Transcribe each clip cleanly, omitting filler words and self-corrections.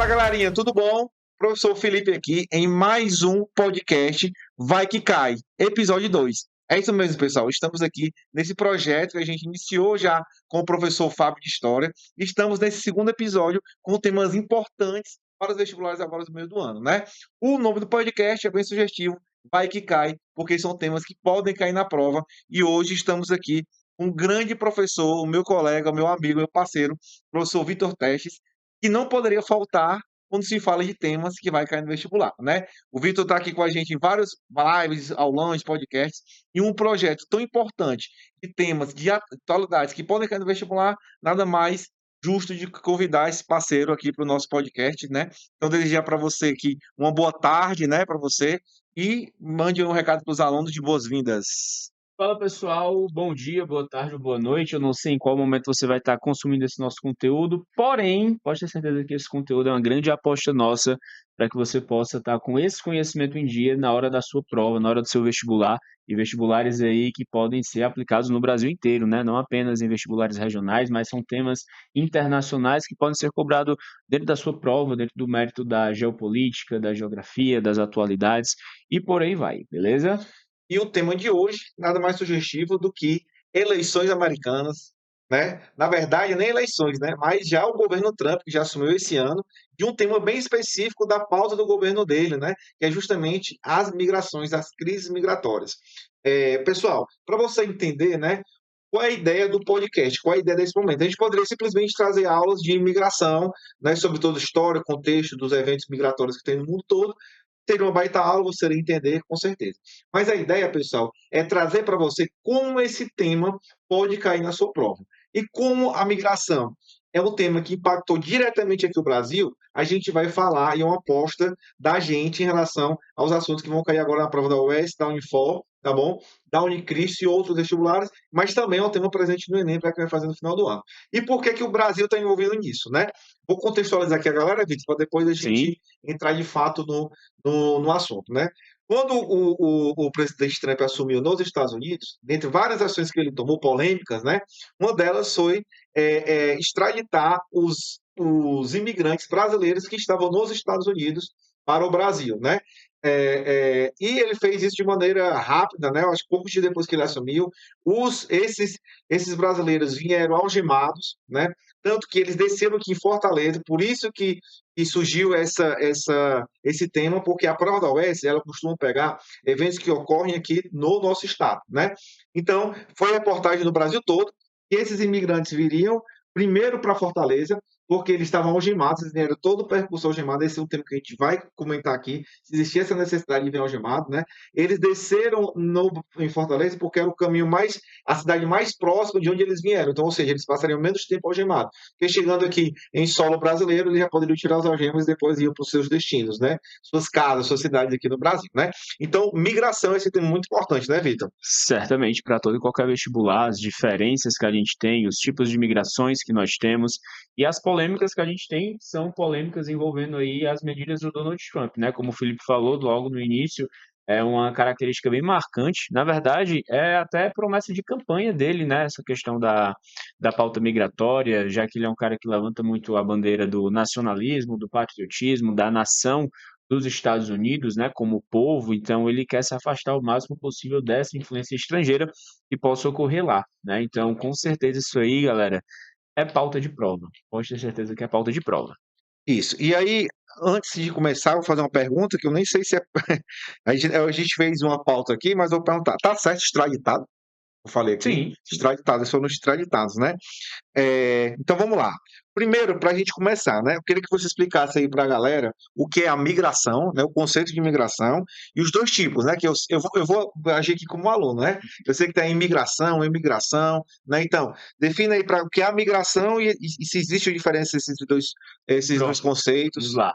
Galerinha, tudo bom? Professor Felipe aqui em mais um podcast Vai Que Cai, episódio 2. É isso mesmo, pessoal. Estamos aqui nesse projeto que a gente iniciou já com o professor Fábio de História. Estamos nesse segundo episódio com temas importantes para os vestibulares agora do meio do ano, né? O nome do podcast é bem sugestivo, Vai Que Cai, porque são temas que podem cair na prova. E hoje estamos aqui com um grande professor, o meu colega, o meu amigo, meu parceiro, professor Vitor Testes, que não poderia faltar quando se fala de temas que vai cair no vestibular, né? O Vitor está aqui com a gente em vários lives, aulões, podcasts, e um projeto tão importante de temas, de atualidades que podem cair no vestibular, nada mais justo de convidar esse parceiro aqui para o nosso podcast, né? Então, desejar para você aqui uma boa tarde, né, para você, e mande um recado para os alunos de boas-vindas. Fala pessoal, bom dia, boa tarde ou boa noite. Eu não sei em qual momento você vai estar consumindo esse nosso conteúdo, porém, pode ter certeza que esse conteúdo é uma grande aposta nossa para que você possa estar com esse conhecimento em dia na hora da sua prova, na hora do seu vestibular, e vestibulares aí que podem ser aplicados no Brasil inteiro, né? Não apenas em vestibulares regionais, mas são temas internacionais que podem ser cobrados dentro da sua prova, dentro do mérito da geopolítica, da geografia, das atualidades e por aí vai, beleza? E o tema de hoje, nada mais sugestivo do que eleições americanas, né? Na verdade, nem eleições, né? Mas já o governo Trump, que já assumiu esse ano, de um tema bem específico da pauta do governo dele, né? Que é justamente as migrações, as crises migratórias. Pessoal, para você entender, né? Qual é a ideia do podcast? Qual é a ideia desse momento? A gente poderia simplesmente trazer aulas de imigração, né, sobre toda a história, contexto dos eventos migratórios que tem no mundo todo. Teria uma baita aula, você iria entender, com certeza. Mas a ideia, pessoal, é trazer para você como esse tema pode cair na sua prova. E como a migração é um tema que impactou diretamente aqui o Brasil, a gente vai falar e é uma aposta da gente em relação aos assuntos que vão cair agora na prova da UES, da Unifor, tá bom? Da Unicristo e outros vestibulares, mas também é um tema presente no Enem para quem vai fazer no final do ano. E por que, que o Brasil está envolvido nisso, né? Vou contextualizar aqui a galera, Vitor, para depois a Sim. gente entrar de fato no assunto, né? Quando o presidente Trump assumiu nos Estados Unidos, dentre várias ações que ele tomou, polêmicas, né? Uma delas foi extraditar os imigrantes brasileiros que estavam nos Estados Unidos para o Brasil, né? E ele fez isso de maneira rápida, né? Acho que poucos dias depois que ele assumiu, esses brasileiros vieram algemados, né? Tanto que eles desceram aqui em Fortaleza, por isso que surgiu esse tema, porque a prova da UES, ela costuma pegar eventos que ocorrem aqui no nosso estado, né? Então, foi reportagem no Brasil todo, que esses imigrantes viriam primeiro para Fortaleza, porque eles estavam algemados, eles vieram todo o percurso algemado. Esse é um tema que a gente vai comentar aqui, se existia essa necessidade de vir algemado, né? Eles desceram em Fortaleza porque era o caminho mais, a cidade mais próxima de onde eles vieram. Então, ou seja, eles passariam menos tempo algemados. Porque chegando aqui em solo brasileiro, eles já poderiam tirar as algemas e depois iam para os seus destinos, né? Suas casas, suas cidades aqui no Brasil, né? Então, migração é esse tema muito importante, né, Vitor? Certamente, para todo e qualquer vestibular, as diferenças que a gente tem, os tipos de migrações que nós temos e as polêmicas que a gente tem são polêmicas envolvendo aí as medidas do Donald Trump, né? Como o Felipe falou logo no início, é uma característica bem marcante. Na verdade, é até promessa de campanha dele, né? Essa questão da pauta migratória, já que ele é um cara que levanta muito a bandeira do nacionalismo, do patriotismo, da nação dos Estados Unidos, né, como povo, então ele quer se afastar o máximo possível dessa influência estrangeira que possa ocorrer lá, né? Então, com certeza isso aí, galera, é pauta de prova. Pode ter certeza que é pauta de prova. Isso. E aí, antes de começar, eu vou fazer uma pergunta que eu nem sei se é. A gente fez uma pauta aqui, mas eu vou perguntar: tá certo extraditado? Eu falei aqui, Sim, extraditados, foram extraditados, né? Então vamos lá. Primeiro, para a gente começar, né? Eu queria que você explicasse aí para a galera o que é a migração, né? O conceito de migração e os dois tipos, né? Que eu vou agir aqui como aluno, né? Eu sei que tem imigração, emigração, né? Então, defina aí para o que é a migração e se existe diferença esses dois pronto. Vamos conceitos. lá.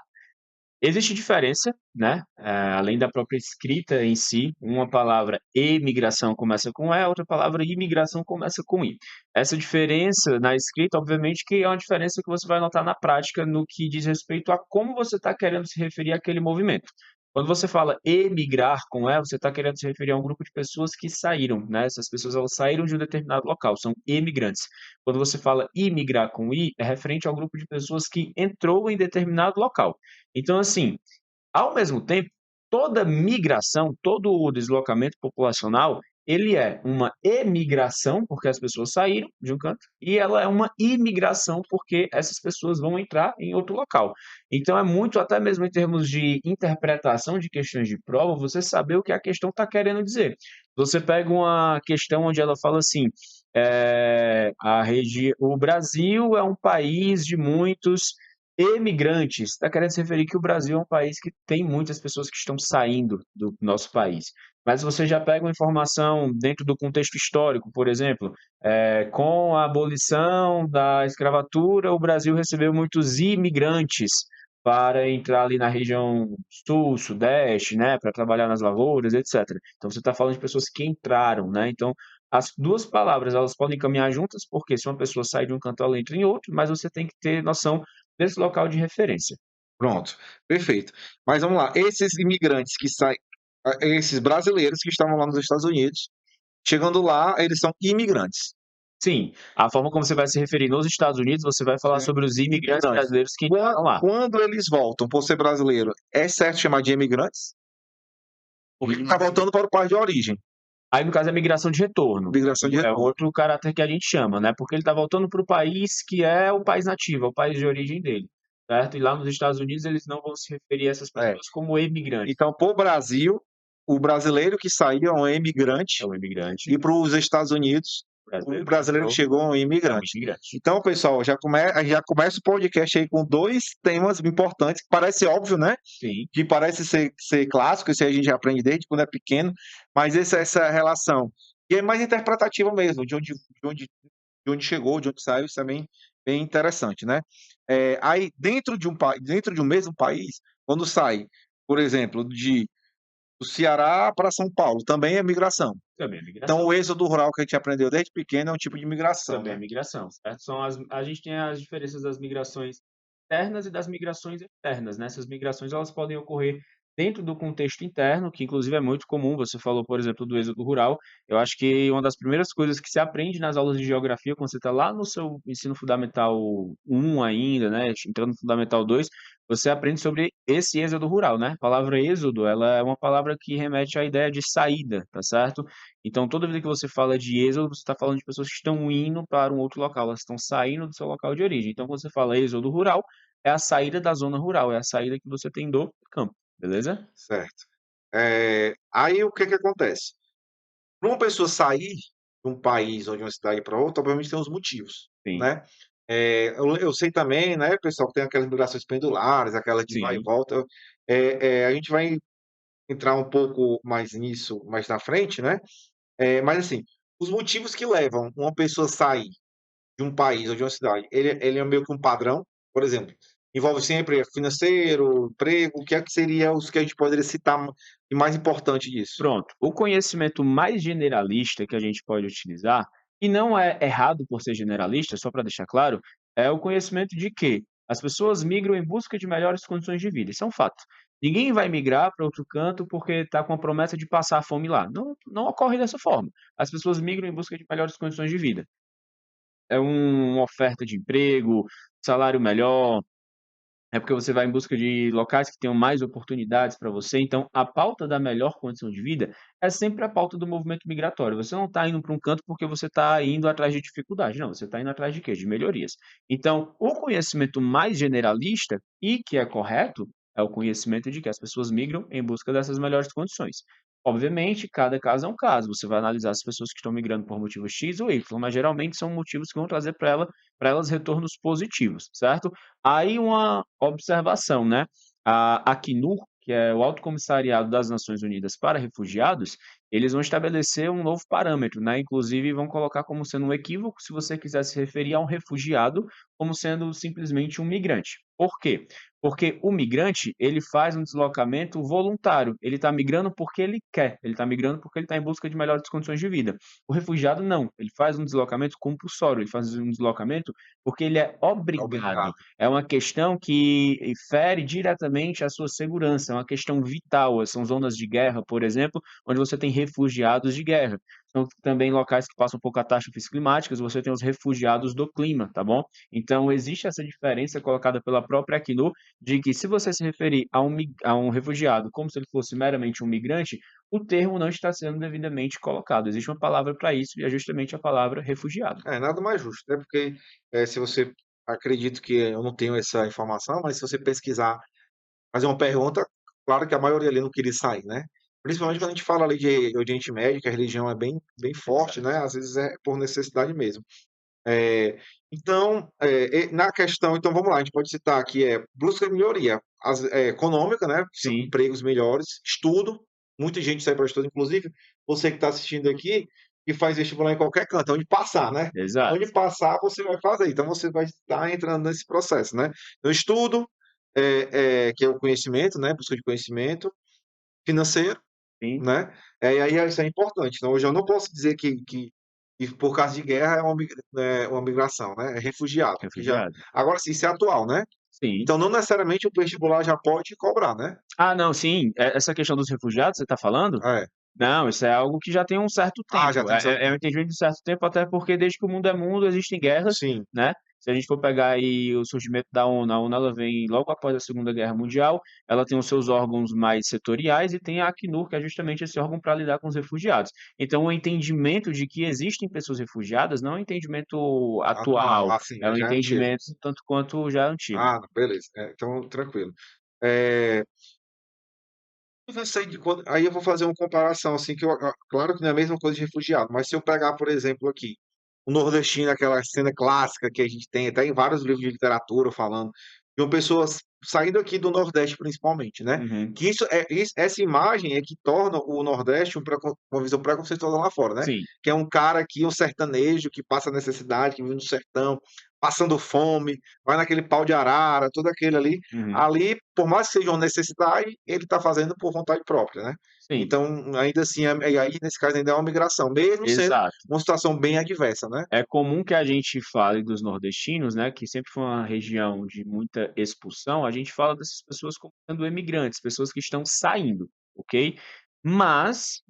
Existe diferença, né? Além da própria escrita em si, uma palavra imigração começa com E, outra palavra imigração começa com I. Essa diferença na escrita, obviamente, que é uma diferença que você vai notar na prática no que diz respeito a como você está querendo se referir àquele movimento. Quando você fala emigrar com E, você está querendo se referir a um grupo de pessoas que saíram, né? Essas pessoas elas saíram de um determinado local, são emigrantes. Quando você fala imigrar com I, é referente ao grupo de pessoas que entrou em determinado local. Então, assim, ao mesmo tempo, toda migração, todo o deslocamento populacional, ele é uma emigração, porque as pessoas saíram de um canto, e ela é uma imigração, porque essas pessoas vão entrar em outro local. Então, é muito, até mesmo em termos de interpretação de questões de prova, você saber o que a questão está querendo dizer. Você pega uma questão onde ela fala assim, o Brasil é um país de muitos emigrantes, está querendo se referir que o Brasil é um país que tem muitas pessoas que estão saindo do nosso país. Mas você já pega uma informação dentro do contexto histórico, por exemplo, com a abolição da escravatura, o Brasil recebeu muitos imigrantes para entrar ali na região sul, sudeste, né, para trabalhar nas lavouras, etc. Então você está falando de pessoas que entraram, né? Então as duas palavras elas podem caminhar juntas, porque se uma pessoa sai de um canto, ela entra em outro, mas você tem que ter noção desse local de referência. Pronto, perfeito. Mas vamos lá, esses imigrantes que saem, esses brasileiros que estavam lá nos Estados Unidos, chegando lá, eles são imigrantes. Sim, a forma como você vai se referir nos Estados Unidos, você vai falar sobre os imigrantes Imigrantes. brasileiros que estão lá. Quando eles voltam por ser brasileiro, é certo chamar de imigrantes? Porque ele está voltando para o país de origem. Aí, no caso, é migração de retorno. Migração de É retorno. outro caráter que a gente chama, né? Porque ele está voltando para o país que é o país nativo, é o país de origem dele, certo? E lá nos Estados Unidos eles não vão se referir a essas pessoas como emigrantes. Então, para o Brasil, o brasileiro que saiu é um É imigrante, um imigrante. e para os Estados Unidos, o brasileiro que chegou é um imigrante. Então, pessoal, já começa o podcast aí com dois temas importantes, que parece óbvio, né? Sim. Que parece ser clássico, isso aí a gente já aprende desde quando é pequeno, mas essa relação, que é mais interpretativa mesmo, de onde chegou, de onde saiu, isso é bem interessante, né? Aí, dentro de um mesmo país, quando sai, por exemplo, do Ceará para São Paulo, também é migração. Também é migração. Então, o êxodo rural que a gente aprendeu desde pequeno é um tipo de migração, Também é né? migração, certo? A gente tem as diferenças das migrações internas e das migrações externas, né? Essas migrações elas podem ocorrer dentro do contexto interno, que inclusive é muito comum. Você falou, por exemplo, do êxodo rural. Eu acho que uma das primeiras coisas que se aprende nas aulas de geografia, quando você está lá no seu ensino fundamental 1 ainda, né? Entrando no fundamental 2, você aprende sobre esse êxodo rural, né? A palavra êxodo, ela é uma palavra que remete à ideia de saída, tá certo? Então, toda vez que você fala de êxodo, você está falando de pessoas que estão indo para um outro local, elas estão saindo do seu local de origem. Então, quando você fala êxodo rural, é a saída da zona rural, é a saída que você tem do campo, beleza? Certo. Aí, o que acontece? Para uma pessoa sair de um país ou de uma cidade para outra, obviamente tem os motivos, Sim, né? Eu sei também, né, pessoal, que tem aquelas migrações pendulares, aquela de vai e sim. volta. A gente vai entrar um pouco mais nisso mais na frente, né? Mas assim, os motivos que levam uma pessoa a sair de um país ou de uma cidade, ele é meio que um padrão, por exemplo, envolve sempre financeiro, emprego, o que é que seria os que a gente poderia citar de mais importante disso? Pronto. O conhecimento mais generalista que a gente pode utilizar, e não é errado por ser generalista, só para deixar claro, é o conhecimento de que as pessoas migram em busca de melhores condições de vida. Isso é um fato. Ninguém vai migrar para outro canto porque está com a promessa de passar fome lá. Não, não ocorre dessa forma. As pessoas migram em busca de melhores condições de vida. É uma oferta de emprego, salário melhor, é porque você vai em busca de locais que tenham mais oportunidades para você. Então, a pauta da melhor condição de vida é sempre a pauta do movimento migratório. Você não está indo para um canto porque você está indo atrás de dificuldade. Não, você está indo atrás de quê? De melhorias. Então, o conhecimento mais generalista e que é correto é o conhecimento de que as pessoas migram em busca dessas melhores condições. Obviamente, cada caso é um caso. Você vai analisar as pessoas que estão migrando por motivos X ou Y, mas geralmente são motivos que vão trazer para elas retornos positivos, certo? Aí uma observação, né? A Acnur, que é o Alto Comissariado das Nações Unidas para Refugiados, eles vão estabelecer um novo parâmetro, né? Inclusive vão colocar como sendo um equívoco se você quiser se referir a um refugiado como sendo simplesmente um migrante. Por quê? Porque o migrante, ele faz um deslocamento voluntário, ele está migrando porque ele quer, ele está migrando porque ele está em busca de melhores condições de vida. O refugiado não, ele faz um deslocamento compulsório, ele faz um deslocamento porque ele é obrigado. Obrigado. É uma questão que fere diretamente a sua segurança, é uma questão vital. São zonas de guerra, por exemplo, onde você tem refugiados de guerra. São também locais que passam por catástrofes climáticas, você tem os refugiados do clima, tá bom? Então, existe essa diferença colocada pela própria Acnur, de que se você se referir a um refugiado como se ele fosse meramente um migrante, o termo não está sendo devidamente colocado. Existe uma palavra para isso e é justamente a palavra refugiado. É nada mais justo, né? Porque se você acredito que eu não tenho essa informação, mas se você pesquisar, fazer uma pergunta, claro que a maioria ali não queria sair, né? Principalmente quando a gente fala ali de Oriente Médio, que a religião é bem forte, Exato. né? Às vezes é por necessidade mesmo. É, então, na questão, então vamos lá, a gente pode citar aqui busca de melhoria econômica, né? São Sim, empregos melhores, estudo, muita gente sai para estudo, inclusive você que está assistindo aqui, que faz vestibular em qualquer canto, onde passar, né? exato. Onde passar, você vai fazer, então você vai estar entrando nesse processo, né? Então, estudo, que é o conhecimento, né? Busca de conhecimento, financeiro, Sim, né? E aí isso é importante. Então, hoje eu não posso dizer que por causa de guerra é uma migração, né? É refugiado. Que já... refugiado. Agora, sim, isso é atual, né? Sim. Então, não necessariamente o vestibular já pode cobrar, né? Ah, não, sim. Essa questão dos refugiados, você está falando? É. Não, isso é algo que já tem um certo Ah, já tempo. tem um certo É um tempo. entendimento de certo tempo, até porque desde que o mundo é mundo, existem guerras, Sim. né? Se a gente for pegar aí o surgimento da ONU, a ONU ela vem logo após a Segunda Guerra Mundial, ela tem os seus órgãos mais setoriais e tem a Acnur, que é justamente esse órgão para lidar com os refugiados. Então, o entendimento de que existem pessoas refugiadas não é um entendimento Atual, atual, assim, é um já é antigo. entendimento tanto quanto já antigo. Ah, beleza. Então, tranquilo. É, eu não sei de quando... Aí eu vou fazer uma comparação, assim, claro que não é a mesma coisa de refugiado, mas se eu pegar, por exemplo, aqui, o nordestino, aquela cena clássica que a gente tem até em vários livros de literatura falando, de uma pessoa saindo aqui do Nordeste, principalmente, né? Uhum. Que essa imagem é que torna o Nordeste uma visão preconceituosa lá fora, né? Sim. Que é um cara aqui, um sertanejo, que passa necessidade, que vive no sertão, passando fome, vai naquele pau de arara, todo aquele ali. Uhum. Ali, por mais que seja uma necessidade, ele está fazendo por vontade própria, né? Sim, Então, ainda assim, e aí nesse caso ainda é uma migração, mesmo sendo exato. uma situação bem adversa, né? É comum que a gente fale dos nordestinos, né, que sempre foi uma região de muita expulsão, a gente fala dessas pessoas como sendo imigrantes, pessoas que estão saindo, ok? Mas,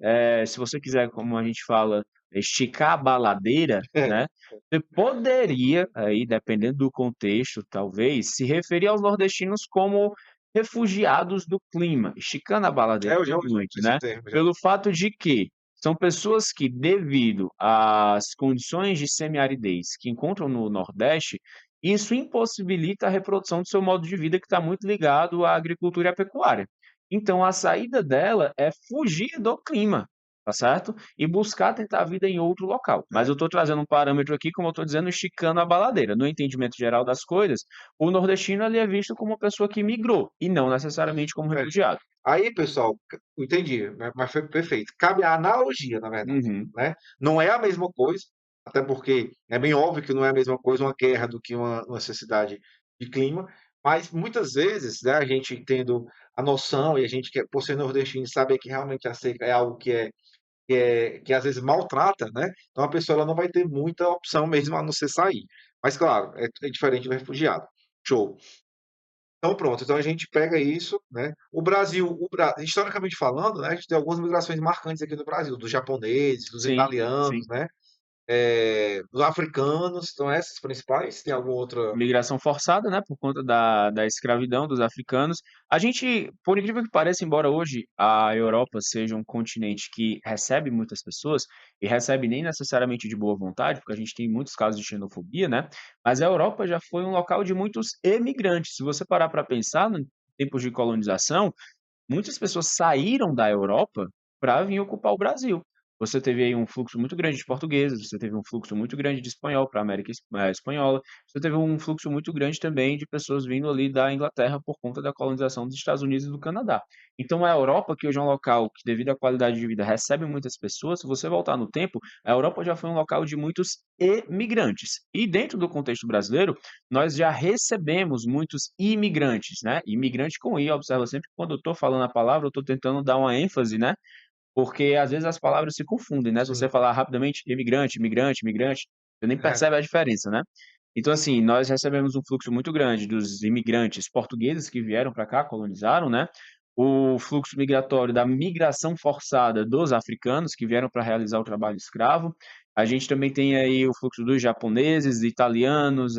se você quiser, como a gente fala, esticar a baladeira, É, né, você poderia, aí, dependendo do contexto, talvez, se referir aos nordestinos como refugiados do clima, esticando a baladeira eu já uso muito, esse né? termo já. Pelo fato de que são pessoas que, devido às condições de semiaridez que encontram no Nordeste, isso impossibilita a reprodução do seu modo de vida que está muito ligado à agricultura e à pecuária. Então, a saída dela é fugir do clima, tá certo? E buscar tentar a vida em outro local. Mas É. eu estou trazendo um parâmetro aqui, como eu estou dizendo, esticando a baladeira. No entendimento geral das coisas, o nordestino ali é visto como uma pessoa que migrou e não necessariamente como É. refugiado. Aí, pessoal, entendi, né, mas foi perfeito. Cabe a analogia, na verdade, Uhum. né? Não é a mesma coisa, até porque é bem óbvio que não é a mesma coisa uma guerra do que uma necessidade de clima, mas muitas vezes, né, a gente tendo a noção e a gente que por ser nordestino sabe que realmente a seca é algo que às vezes maltrata, né? Então a pessoa ela não vai ter muita opção mesmo a não ser sair. Mas claro, é diferente do refugiado. Show. Então pronto, então a gente pega isso, né? Historicamente falando, né, a gente tem algumas migrações marcantes aqui no Brasil, dos japoneses, dos Sim, italianos, sim. né? Dos africanos, então essas principais, tem alguma outra. Migração forçada, né, por conta da escravidão dos africanos. A gente, por incrível que pareça, embora hoje a Europa seja um continente que recebe muitas pessoas, e recebe nem necessariamente de boa vontade, porque a gente tem muitos casos de xenofobia, né, mas a Europa já foi um local de muitos emigrantes. Se você parar para pensar, em tempos de colonização, muitas pessoas saíram da Europa para vir ocupar o Brasil. você teve aí um fluxo muito grande de portugueses, você teve um fluxo muito grande de espanhol para a América espanhola, você teve um fluxo muito grande também de pessoas vindo ali da Inglaterra por conta da colonização dos Estados Unidos e do Canadá. Então, a Europa, que hoje é um local que, devido à qualidade de vida, recebe muitas pessoas, se você voltar no tempo, a Europa já foi um local de muitos imigrantes. E dentro do contexto brasileiro, nós já recebemos muitos imigrantes, né? Imigrante com I, observa sempre que quando eu estou falando a palavra, eu estou tentando dar uma ênfase, né? Porque às vezes as palavras se confundem, né? Se você Sim. falar rapidamente imigrante, imigrante, imigrante, você nem É, percebe a diferença, né? Então, assim, nós recebemos um fluxo muito grande dos imigrantes portugueses que vieram para cá, colonizaram, né? O fluxo migratório da migração forçada dos africanos que vieram para realizar o trabalho escravo. A gente também tem aí o fluxo dos japoneses, italianos,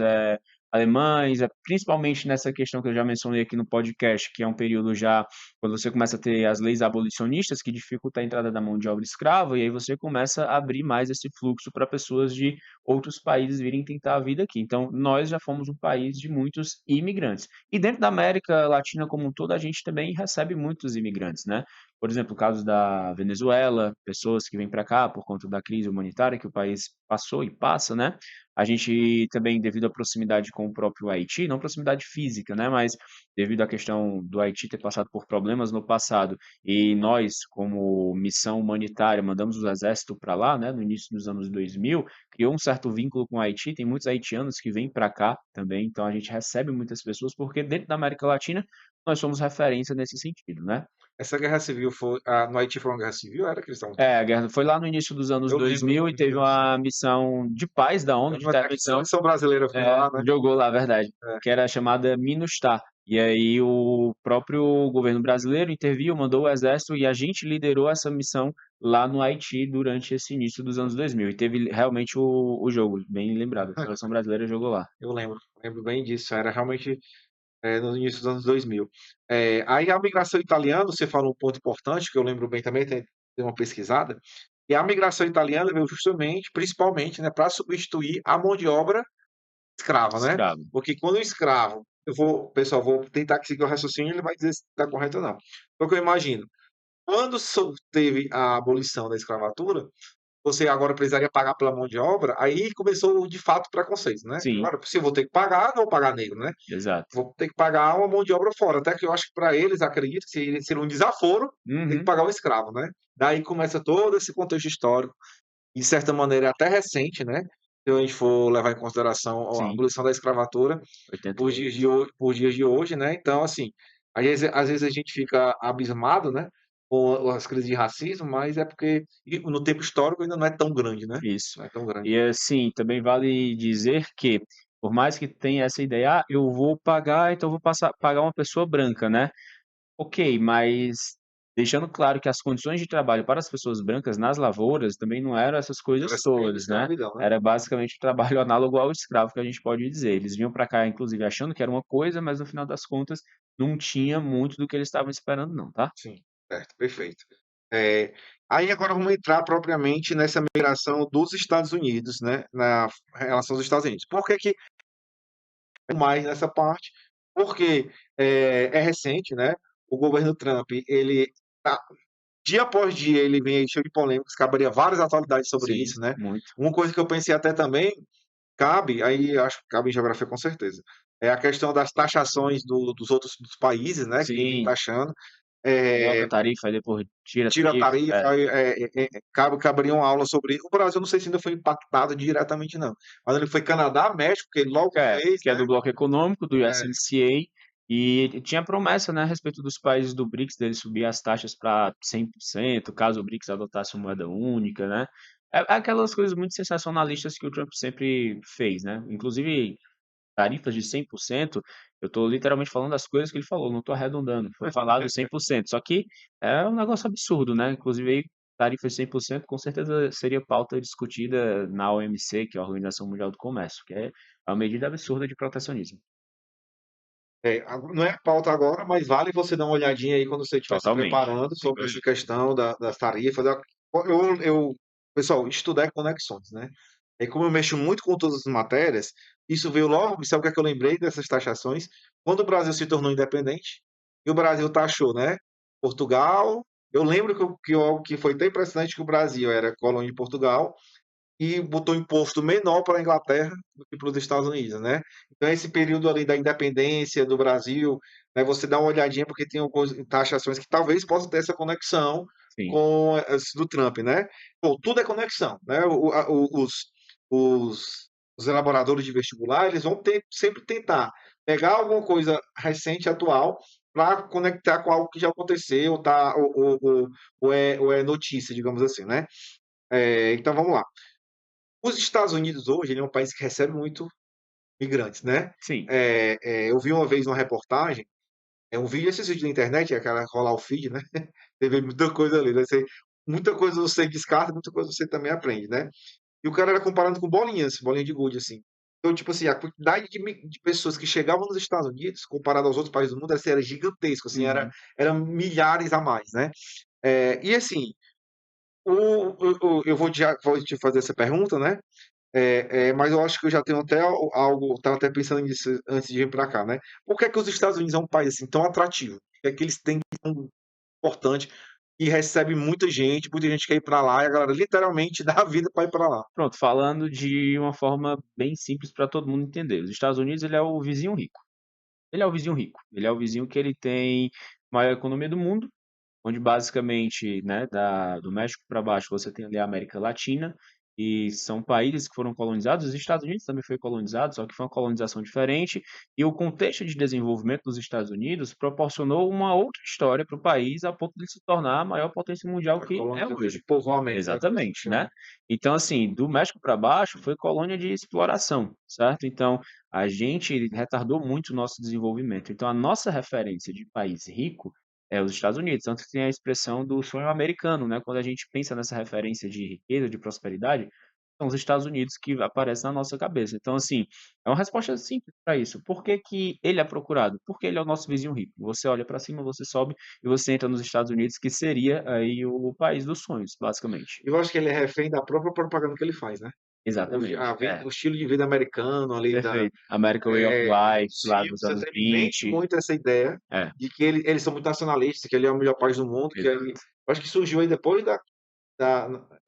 alemães, principalmente nessa questão que eu já mencionei aqui no podcast, que é um período já quando você começa a ter as leis abolicionistas que dificultam a entrada da mão de obra escrava, e aí você começa a abrir mais esse fluxo para pessoas de outros países virem tentar a vida aqui. Então, nós já fomos um país de muitos imigrantes. E dentro da América Latina como um todo, a gente também recebe muitos imigrantes, né? Por exemplo, o caso da Venezuela, pessoas que vêm para cá por conta da crise humanitária que o país passou e passa, né? A gente também, devido à proximidade com o próprio Haiti, não proximidade física, né? Mas devido à questão do Haiti ter passado por problemas no passado e nós, como missão humanitária, mandamos o exército para lá, né? No início dos anos 2000, criou um certo vínculo com o Haiti. Tem muitos haitianos que vêm para cá também, então a gente recebe muitas pessoas porque dentro da América Latina nós somos referência nesse sentido, né? essa guerra civil foi. No Haiti foi uma guerra civil? Era que eles estavam. É, a guerra foi lá no início dos anos Eu lembro, 2000 e teve uma missão de paz da ONU, de até que a intervenção, seleção brasileira foi lá, né? jogou lá, verdade, É. que era chamada MINUSTAH. E aí o próprio governo brasileiro interviu, mandou o exército e a gente liderou essa missão lá no Haiti durante esse início dos anos 2000. E teve realmente o jogo, bem lembrado, a seleção brasileira jogou lá. Eu lembro bem disso. Era realmente no início dos anos 2000. Aí a migração italiana, você falou um ponto importante, que eu lembro bem também, tem uma pesquisada, e a migração italiana veio justamente, principalmente, né, para substituir a mão de obra escrava, né? Escravo. Porque quando o escravo, pessoal, vou tentar seguir o raciocínio, ele vai dizer se está correto ou não. Porque eu imagino, quando teve a abolição da escravatura, você agora precisaria pagar pela mão de obra, aí começou de fato o preconceito, né? Sim, Agora, se eu vou ter que pagar, não vou pagar negro, né? exato. Vou ter que pagar uma mão de obra fora. Até que eu acho que para eles, acredito que seria um desaforo ter que Uhum, pagar o escravo, né? Daí começa todo esse contexto histórico, de certa maneira até recente, né? Se a gente for levar em consideração a sim, abolição da escravatura por dias 88. de hoje, né? Então, assim, às vezes a gente fica abismado, né? Com as crises de racismo, mas é porque no tempo histórico ainda não é tão grande, né? Isso. Não é tão grande. E assim, também vale dizer que, por mais que tenha essa ideia, eu vou pagar, então eu vou pagar uma pessoa branca, né? Ok, mas deixando claro que as condições de trabalho para as pessoas brancas nas lavouras também não eram essas coisas Era sempre todas, né? escravidão, né? Era basicamente um trabalho análogo ao escravo, que a gente pode dizer. Eles vinham para cá, inclusive, achando que era uma coisa, mas no final das contas não tinha muito do que eles estavam esperando, não, tá? Sim, certo, perfeito. Eh, Aí agora vamos entrar propriamente nessa migração dos Estados Unidos, né, na relação dos Estados Unidos. Por que que mais nessa parte? Porque, é recente, né, o governo Trump, ele tá dia após dia ele vem aí cheio de polêmicas, caberia várias atualidades sobre Sim, isso, né. muito. Uma coisa que eu pensei até também, cabe, aí acho que cabe em geografia com certeza, é a questão das taxações dos outros dos países, né, que tem que ir Sim, taxando. coloca Eh tarifa, aí depois tira Tira a tarifa. tarifa, aí, caberia uma aula sobre o Brasil, não sei se ainda foi impactado diretamente não, mas ele foi Canadá, México, que ele logo fez, Que é do né. bloco econômico, do É, USMCA, e tinha promessa, né, a respeito dos países do BRICS, deles subir as taxas para 100%, caso o BRICS adotasse uma moeda única, né. Aquelas coisas muito sensacionalistas que o Trump sempre fez, né. Inclusive, tarifas de 100%, eu estou literalmente falando das coisas que ele falou, não estou arredondando, foi falado 100%, só que é um negócio absurdo, né, inclusive aí tarifas de 100% com certeza seria pauta discutida na OMC, que é a Organização Mundial do Comércio, que é uma medida absurda de protecionismo. não é pauta agora, mas vale você dar uma olhadinha aí quando você estiver se Totalmente. preparando Tem que sobre olhar. essa questão das tarifas, pessoal, estudar conexões, né. E como eu mexo muito com todas as matérias, isso veio logo, sabe o que é que eu lembrei dessas taxações? Quando o Brasil se tornou independente, e o Brasil taxou, né, Portugal, Eu lembro algo que foi tão impressionante que o Brasil era colônia de Portugal e botou imposto menor para a Inglaterra do que para os Estados Unidos, né? Então, esse período ali da independência do Brasil, né, você dá uma olhadinha, porque tem algumas taxações que talvez possam ter essa conexão Sim. com as do Trump, né? Pô, tudo é conexão, né? Os, os elaboradores de vestibular, eles vão sempre tentar pegar alguma coisa recente, atual, para conectar com algo que já aconteceu, tá? Ou é notícia, digamos assim, né? Então, vamos lá. Os Estados Unidos hoje, ele é um país que recebe muito migrantes, né? Sim. Eu vi uma vez uma reportagem, um vídeo, esse vídeo na internet, é aquela rolar o feed, né? Teve muita coisa ali, né? Muita coisa você descarta, muita coisa você também aprende, né? E o cara era comparando com bolinhas, bolinha de gude, assim. Então, tipo assim, a quantidade de pessoas que chegavam nos Estados Unidos, comparado aos outros países do mundo, assim, era gigantesco, assim, Uhum. era milhares a mais, né? E assim, eu vou te fazer essa pergunta, né? Mas eu acho que eu já tenho até algo, estava até pensando nisso antes de vir para cá, né? Por que é que os Estados Unidos é um país assim tão atrativo? O que é que eles têm de tão importante e recebe muita gente quer ir para lá e a galera literalmente dá a vida para ir para lá. Pronto, falando de uma forma bem simples para todo mundo entender. Os Estados Unidos, ele é o vizinho rico. Ele é o vizinho rico. Ele é o vizinho que ele tem a maior economia do mundo, onde basicamente, né, do México para baixo você tem ali a América Latina, e são países que foram colonizados. Os Estados Unidos também foi colonizado, só que foi uma colonização diferente, e o contexto de desenvolvimento dos Estados Unidos proporcionou uma outra história para o país, a ponto de se tornar a maior potência mundial A que é colônia de hoje. povoamento, né? Que se Exatamente, chama. né? Então, assim, do México para baixo foi colônia de exploração, certo? Então, a gente retardou muito o nosso desenvolvimento. Então, a nossa referência de país rico é os Estados Unidos, tanto que tem a expressão do sonho americano, né? Quando a gente pensa nessa referência de riqueza, de prosperidade, são os Estados Unidos que aparecem na nossa cabeça. Então, assim, é uma resposta simples para isso. Por que que ele é procurado? Porque ele é o nosso vizinho rico. Você olha para cima, você sobe e você entra nos Estados Unidos, que seria aí o país dos sonhos, basicamente. Eu acho que ele é refém da própria propaganda que ele faz, né? Exatamente. É, O estilo de vida americano ali perfeito. American Way of Life, os lá dos filmes anos ele vende 20. muito essa ideia É, de que eles são muito nacionalistas, que ele é o melhor país do mundo, que ele, exato. eu acho que surgiu aí depois da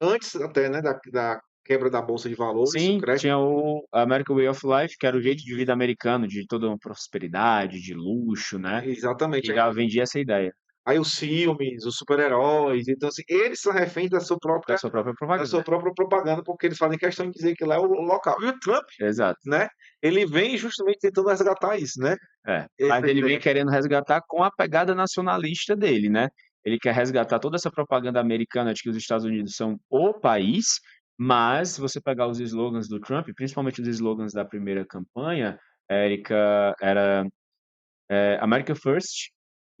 antes até, né, da quebra da bolsa de valores, o Sim, crash. tinha o American Way of Life, que era o jeito de vida americano, de toda uma prosperidade, de luxo, né? Exatamente. Que já vendia essa ideia Aí os filmes, os super-heróis, então assim, eles são reféns da sua própria da sua propaganda. própria propaganda, porque eles fazem questão de dizer que lá é o local. E o Trump, Exato. né, ele vem justamente tentando resgatar isso, né, É. Mas essa ele vem ideia. querendo resgatar com a pegada nacionalista dele, né? Ele quer resgatar toda essa propaganda americana de que os Estados Unidos são o país, mas se você pegar os slogans do Trump, principalmente os slogans da primeira campanha, era America First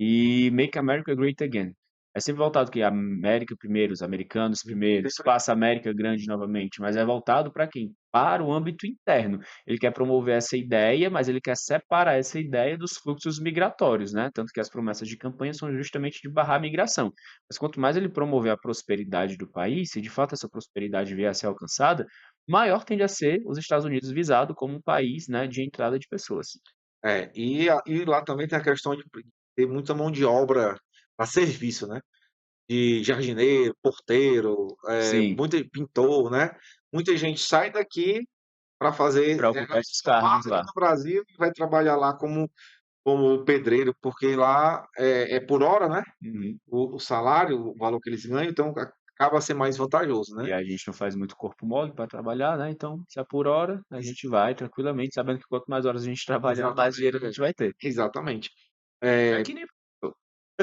e Make America Great Again. É sempre voltado que a América primeiro, os americanos primeiro, faça a América grande novamente, mas é voltado para quem? Para o âmbito interno. Ele quer promover essa ideia, mas ele quer separar essa ideia dos fluxos migratórios, né? Tanto que as promessas de campanha são justamente de barrar a migração. Mas quanto mais ele promover a prosperidade do país, se de fato essa prosperidade vier a ser alcançada, maior tende a ser os Estados Unidos visado como um país, né, de entrada de pessoas. E lá também tem a questão de ter muita mão de obra para serviço, né, de jardineiro, porteiro, Sim, muito pintor, né, muita gente sai daqui para fazer, para ocupar esses cargos formado aqui lá. no Brasil e vai trabalhar lá como pedreiro, porque lá é por hora, né, Uhum. o salário, o valor que eles ganham, então acaba sendo mais vantajoso, né. E a gente não faz muito corpo mole para trabalhar, né, então, se é por hora, a Ex gente vai tranquilamente, sabendo que quanto mais horas a gente trabalhar, mais Exatamente, dinheiro a gente vai ter. exatamente. É Eh, que nem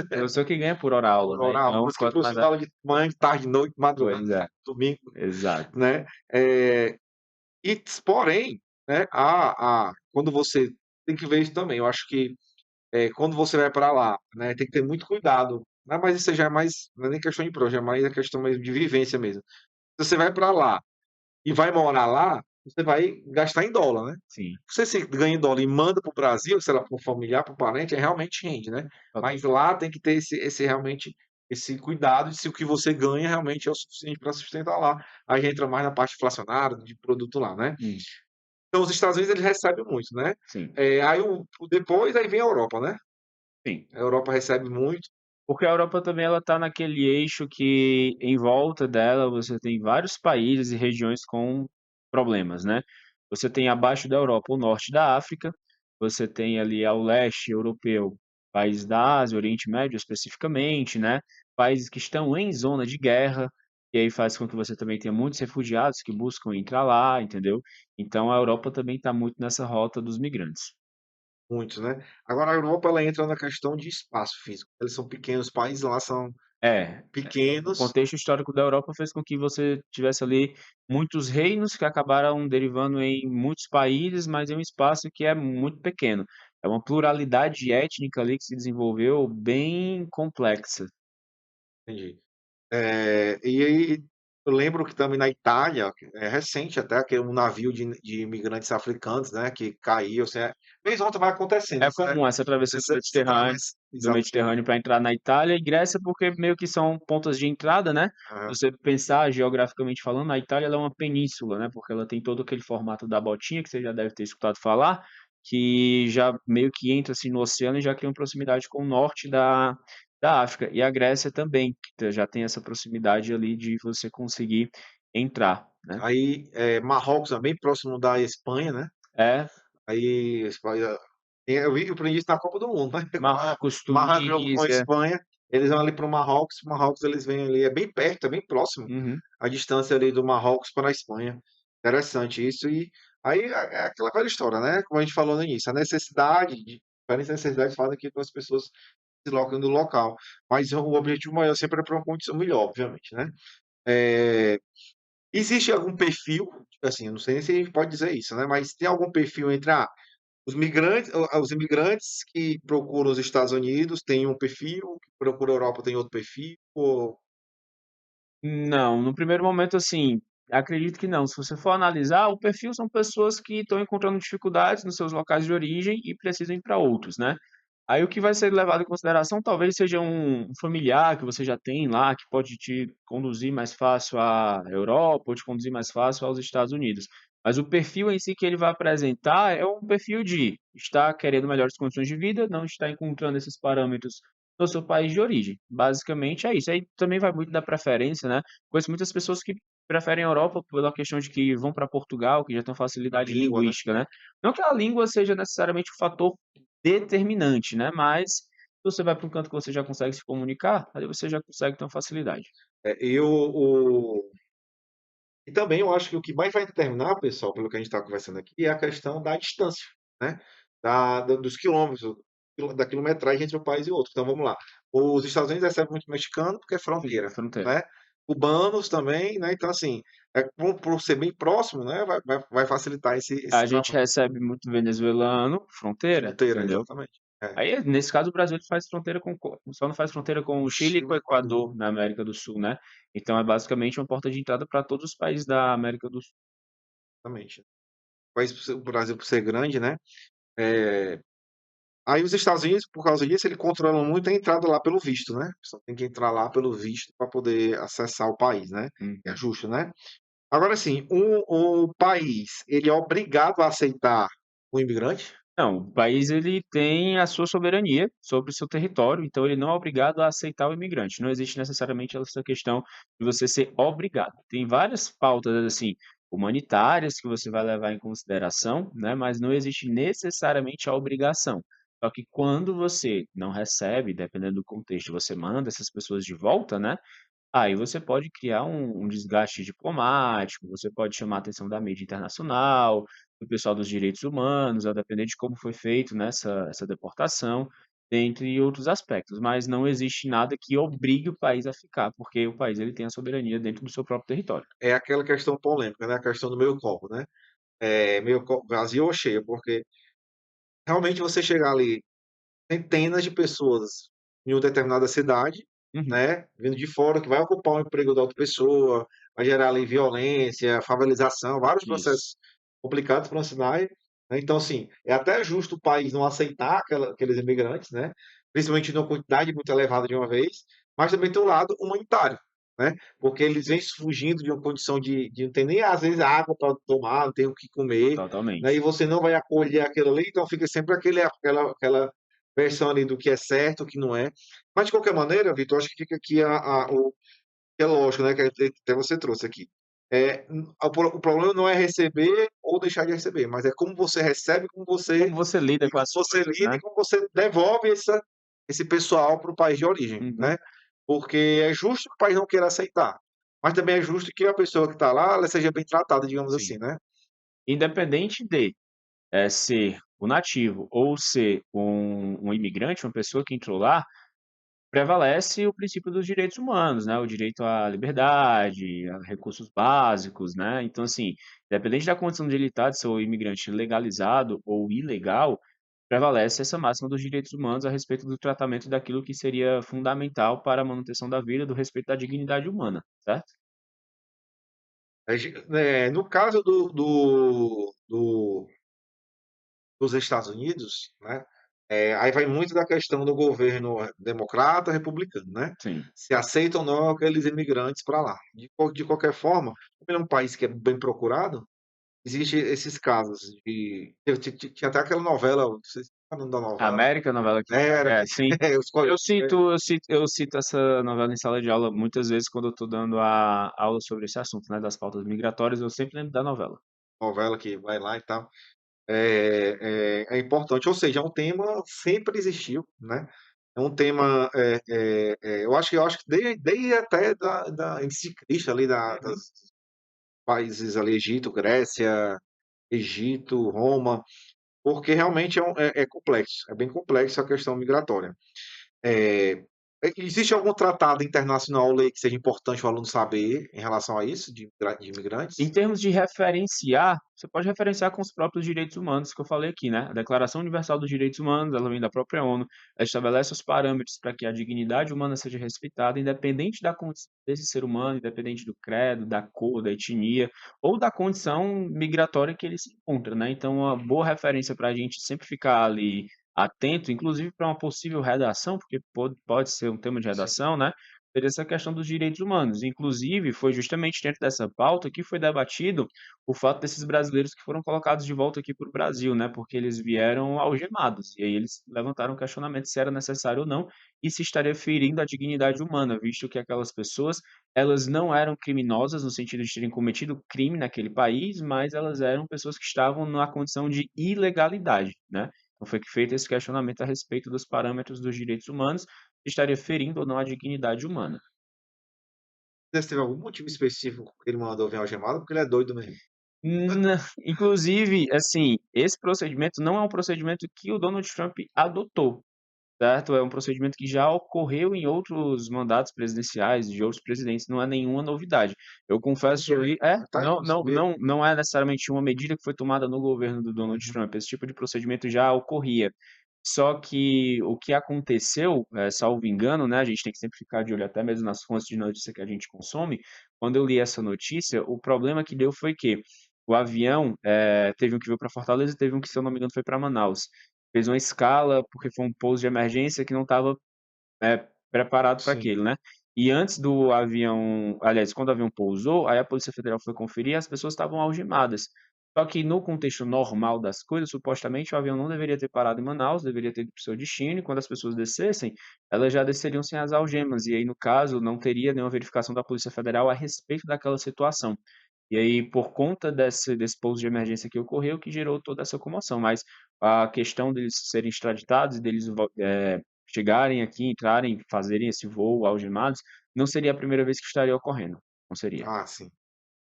professor que ganha por hora aula, por né, hora, por então isso que o quanto mais professor dá a aula de manhã, de tarde, de noite, madrugada, pois é, sábado, domingo, exato. né. Porém, né, quando você tem que ver isso também, eu acho que, quando você vai para lá, né, tem que ter muito cuidado, né, mas isso já é mais não é nem questão de prova, já é mais a questão mesmo de vivência mesmo. Se você vai para lá e vai morar lá, você vai gastar em dólar, né. Sim, Se você ganha em dólar e manda para o Brasil, sei lá, para um familiar, para um parente, aí realmente rende, né. Mas totalmente. lá tem que ter esse realmente esse cuidado de se o que você ganha realmente é o suficiente para sustentar lá. Aí já entra mais na parte inflacionária de produto lá, né. Hum, Então os Estados Unidos eles recebem muito, né. sim, Aí depois aí vem a Europa, né. sim. A Europa recebe muito. Porque a Europa também ela está naquele eixo que em volta dela você tem vários países e regiões com problemas, né? Você tem abaixo da Europa o norte da África, você tem ali ao leste europeu, países da Ásia, Oriente Médio especificamente, né? Países que estão em zona de guerra, e aí faz com que você também tenha muitos refugiados que buscam entrar lá, entendeu? Então a Europa também está muito nessa rota dos migrantes. Muitos, né? Agora, a Europa ela entra na questão de espaço físico. Eles são pequenos, os países lá são É, o pequenos. contexto histórico da Europa fez com que você tivesse ali muitos reinos que acabaram derivando em muitos países, mas em um espaço que é muito pequeno. É uma pluralidade étnica ali que se desenvolveu bem complexa. Entendi. E aí, eu lembro que também na Itália, é recente até, que um navio de imigrantes africanos, né, que caiu, assim, vez ou outra vai acontecendo, É isso comum essa travessia essa travessa do exatamente. Mediterrâneo para entrar na Itália e Grécia, porque meio que são pontas de entrada, né? Aham, Se você pensar geograficamente falando, a Itália ela é uma península, né? Porque ela tem todo aquele formato da botinha que você já deve ter escutado falar, que já meio que entra assim no oceano e já cria uma proximidade com o norte da África. E a Grécia também, que já tem essa proximidade ali de você conseguir entrar, né? aí, Marrocos é bem próximo da Espanha, né, É aí Espanha eu aprendi isso na Copa do Mundo, né, Marrocos, Marrocos joga com a Tunísia. Espanha, eles vão ali para o Marrocos, eles vêm ali, é bem perto, é bem próximo, Uhum. a distância ali do Marrocos para a Espanha. Interessante isso e aí é aquela velha história, né, como a gente falou no início, a necessidade de diferentes necessidades fazem que as pessoas se deslocam do local, mas o objetivo maior sempre é para uma condição melhor, obviamente, né. Eh, existe algum perfil, assim, eu não sei nem se a gente pode dizer isso, né, mas tem algum perfil entre, os imigrantes que procuram os Estados Unidos têm um perfil, que procura a Europa tem outro perfil, ou Não, no primeiro momento, assim, acredito que não. Se você for analisar, o perfil são pessoas que estão encontrando dificuldades nos seus locais de origem e precisam ir para outros, né? Aí o que vai ser levado em consideração talvez seja um familiar que você já tem lá, que pode te conduzir mais fácil à Europa ou te conduzir mais fácil aos Estados Unidos. Mas o perfil em si que ele vai apresentar é um perfil de estar querendo melhores condições de vida, não estar encontrando esses parâmetros no seu país de origem. Basicamente é isso. Aí também vai muito da preferência, né? Conheço muitas pessoas que preferem a Europa pela questão de que vão para Portugal, que já tem a facilidade língua, né? linguística, né? Não que a língua seja necessariamente o fator determinante, né? Mas se você vai para um canto que você já consegue se comunicar, aí você já consegue ter uma facilidade. E também eu acho que o que mais vai determinar, pessoal, pelo que a gente está conversando aqui, é a questão da distância, né? Dos quilômetros, da quilometragem entre um país e outro. Então vamos lá. Os Estados Unidos recebem muito mexicano porque é Sim, fronteira, fronteira. né? Cubanos também, né? Então, assim, por ser bem próximo, né? Vai facilitar A esse gente trabalho. recebe muito venezuelano, fronteira, Fronteira, entendeu? exatamente. É, Aí, nesse caso, o Brasil ele faz fronteira só não faz fronteira com o o Chile e Chile com o e o Equador, Equador, na América do Sul, né? Então é basicamente uma porta de entrada para todos os países da América do Sul. exatamente. O Brasil, por ser grande, né? É, aí os Estados Unidos, por causa disso, ele controla muito a entrada lá pelo visto, né? Só tem que entrar lá pelo visto para poder acessar o país, né? É Uhum. justo, né? Agora, assim, o país, ele é obrigado a aceitar o imigrante? Não, o país ele tem a sua soberania sobre o seu território, então ele não é obrigado a aceitar o imigrante. Não existe necessariamente essa questão de você ser obrigado. Tem várias pautas assim humanitárias que você vai levar em consideração, né? Mas não existe necessariamente a obrigação. Só que quando você não recebe, dependendo do contexto, você manda essas pessoas de volta, né? Aí você pode criar um desgaste diplomático, você pode chamar a atenção da mídia internacional, do pessoal dos direitos humanos, a depender de como foi feito, né, essa deportação, dentre outros aspectos. Mas não existe nada que obrigue o país a ficar, porque o país ele tem a soberania dentro do seu próprio território. É aquela questão polêmica, né? A questão do meio copo, né? Meio copo vazio ou cheio, porque realmente você chegar ali, centenas de pessoas em uma determinada cidade, Uhum, né? Vindo de fora, que vai ocupar o emprego da outra pessoa, vai gerar ali violência, favelização, vários isso, processos complicados para uma cidade, né? Então, assim, é até justo o país não aceitar aqueles imigrantes, né? Principalmente numa quantidade muito elevada de uma vez, mas também tem um lado humanitário, né? Porque eles vêm fugindo de uma condição de não ter nem, às vezes, água para tomar, não tem o que comer, né? E totalmente. você não vai acolher aquilo ali, então fica sempre aquela versão ali do que é certo, o que não é. Mas, de qualquer maneira, Vitor, acho que fica aqui o que é lógico, né, que até você trouxe aqui. O problema não é receber ou deixar de receber, mas é como você recebe, Como você lida e com como as você coisas, lida né? e como você devolve esse pessoal para o país de origem, Uhum, né? Porque é justo que o país não queira aceitar, mas também é justo que a pessoa que está lá, ela seja bem tratada, digamos sim. assim, né? Independente de ser o nativo ou ser um imigrante, uma pessoa que entrou lá, prevalece o princípio dos direitos humanos, né, o direito à liberdade, a recursos básicos, né, então assim, independente da condição de ele estar, de ser um imigrante legalizado ou ilegal, prevalece essa máxima dos direitos humanos a respeito do tratamento daquilo que seria fundamental para a manutenção da vida, do respeito à dignidade humana, certo? No caso dos Estados Unidos, né? Aí vai muito da questão do governo democrata, republicano, né? Sim. Se aceitam ou não aqueles imigrantes para lá. De qualquer forma, como ele é um país que é bem procurado, existe esses casos tinha até aquela novela, não sei se é o nome da A novela, América, novela que era que sim. os co Eu cito essa novela em sala de aula muitas vezes quando eu estou dando a aula sobre esse assunto, né, das pautas migratórias, eu sempre lembro da novela. novela que vai lá e tal. É importante, ou seja, é um tema sempre existiu, né? É um tema, eu acho que desde até antes de Cristo ali Uhum. das países ali, Egito, Grécia, Egito, Roma, porque realmente é complexo, é bem complexo a questão migratória. É, existe algum tratado internacional ou lei que seja importante o aluno saber em relação a isso, de Em imigrantes? termos de referenciar, você pode referenciar com os próprios direitos humanos que eu falei aqui, né? A Declaração Universal dos Direitos Humanos, ela vem da própria ONU, ela estabelece os parâmetros para que a dignidade humana seja respeitada, independente da condição desse ser humano, independente do credo, da cor, da etnia ou da condição migratória que ele se encontra, né? Então, uma boa referência para a gente sempre ficar ali atento, inclusive para uma possível redação, porque pode ser um tema de Sim. redação, né? Seria essa questão dos direitos humanos. Inclusive, foi justamente dentro dessa pauta que foi debatido o fato desses brasileiros que foram colocados de volta aqui para o Brasil, né? Porque eles vieram algemados. E aí eles levantaram o questionamento se era necessário ou não e se estaria ferindo a dignidade humana, visto que aquelas pessoas, elas não eram criminosas no sentido de terem cometido crime naquele país, mas elas eram pessoas que estavam numa condição de ilegalidade, né? Então foi feito esse questionamento a respeito dos parâmetros dos direitos humanos estaria ferindo ou não a dignidade humana. Se teve algum motivo específico que ele mandou vir algemado, porque ele é doido mesmo. Inclusive, assim, esse procedimento não é um procedimento que o Donald Trump adotou, certo? É um procedimento que já ocorreu em outros mandatos presidenciais de outros presidentes, não é nenhuma novidade. Eu confesso aí, Tá, não, não não, sabia. não, não é necessariamente uma medida que foi tomada no governo do Donald Uhum. Trump. Esse tipo de procedimento já ocorria. Só que o que aconteceu, salvo engano, né, a gente tem que sempre ficar de olho até mesmo nas fontes de notícia que a gente consome. Quando eu li essa notícia, o problema que deu foi que o avião, teve um que veio para Fortaleza e teve um que, se eu não me engano, foi para Manaus. Fez uma escala, porque foi um pouso de emergência que não estava preparado para Sim. aquele, né? E antes do avião, aliás, quando o avião pousou, aí a Polícia Federal foi conferir e as pessoas estavam algemadas. Só que no contexto normal das coisas, supostamente o avião não deveria ter parado em Manaus, deveria ter ido para o seu destino, e quando as pessoas descessem, elas já desceriam sem as algemas, e aí, no caso, não teria nenhuma verificação da Polícia Federal a respeito daquela situação. E aí, por conta desse pouso de emergência que ocorreu, que gerou toda essa comoção. Mas a questão deles serem extraditados e deles chegarem aqui, entrarem, fazerem esse voo algemados, não seria a primeira vez que estaria ocorrendo. Não seria. Ah, sim.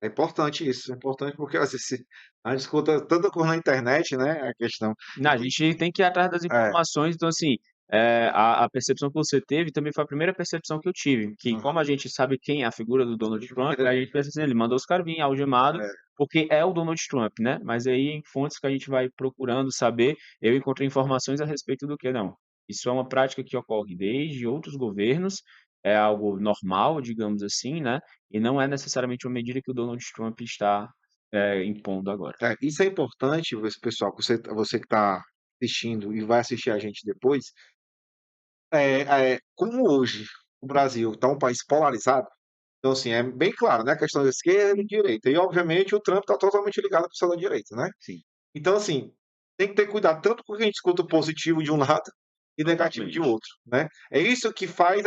É importante isso, é importante porque às vezes a gente escuta tanta coisa na internet, né? A questão. Não, a gente tem que ir atrás das É. informações, então assim, a percepção que você teve também foi a primeira percepção que eu tive, que como a Uhum. gente sabe quem é a figura do Donald Trump, a gente pensa assim, ele mandou os caras virem algemado, É, porque é o Donald Trump, né? Mas aí em fontes que a gente vai procurando saber, eu encontrei informações a respeito do que não. Isso é uma prática que ocorre desde outros governos, é algo normal, digamos assim, né? E não é necessariamente uma medida que o Donald Trump está impondo agora. isso é importante, pessoal, você que está assistindo e vai assistir a gente depois. Como hoje o Brasil está um país polarizado, então assim, é bem claro, né? A questão da esquerda e direita. E obviamente o Trump está totalmente ligado com o pessoal da direita, né? Sim. Então, assim, tem que ter cuidado tanto com o que a gente escuta positivo de um lado e negativo de Totalmente. outro, né? É isso que faz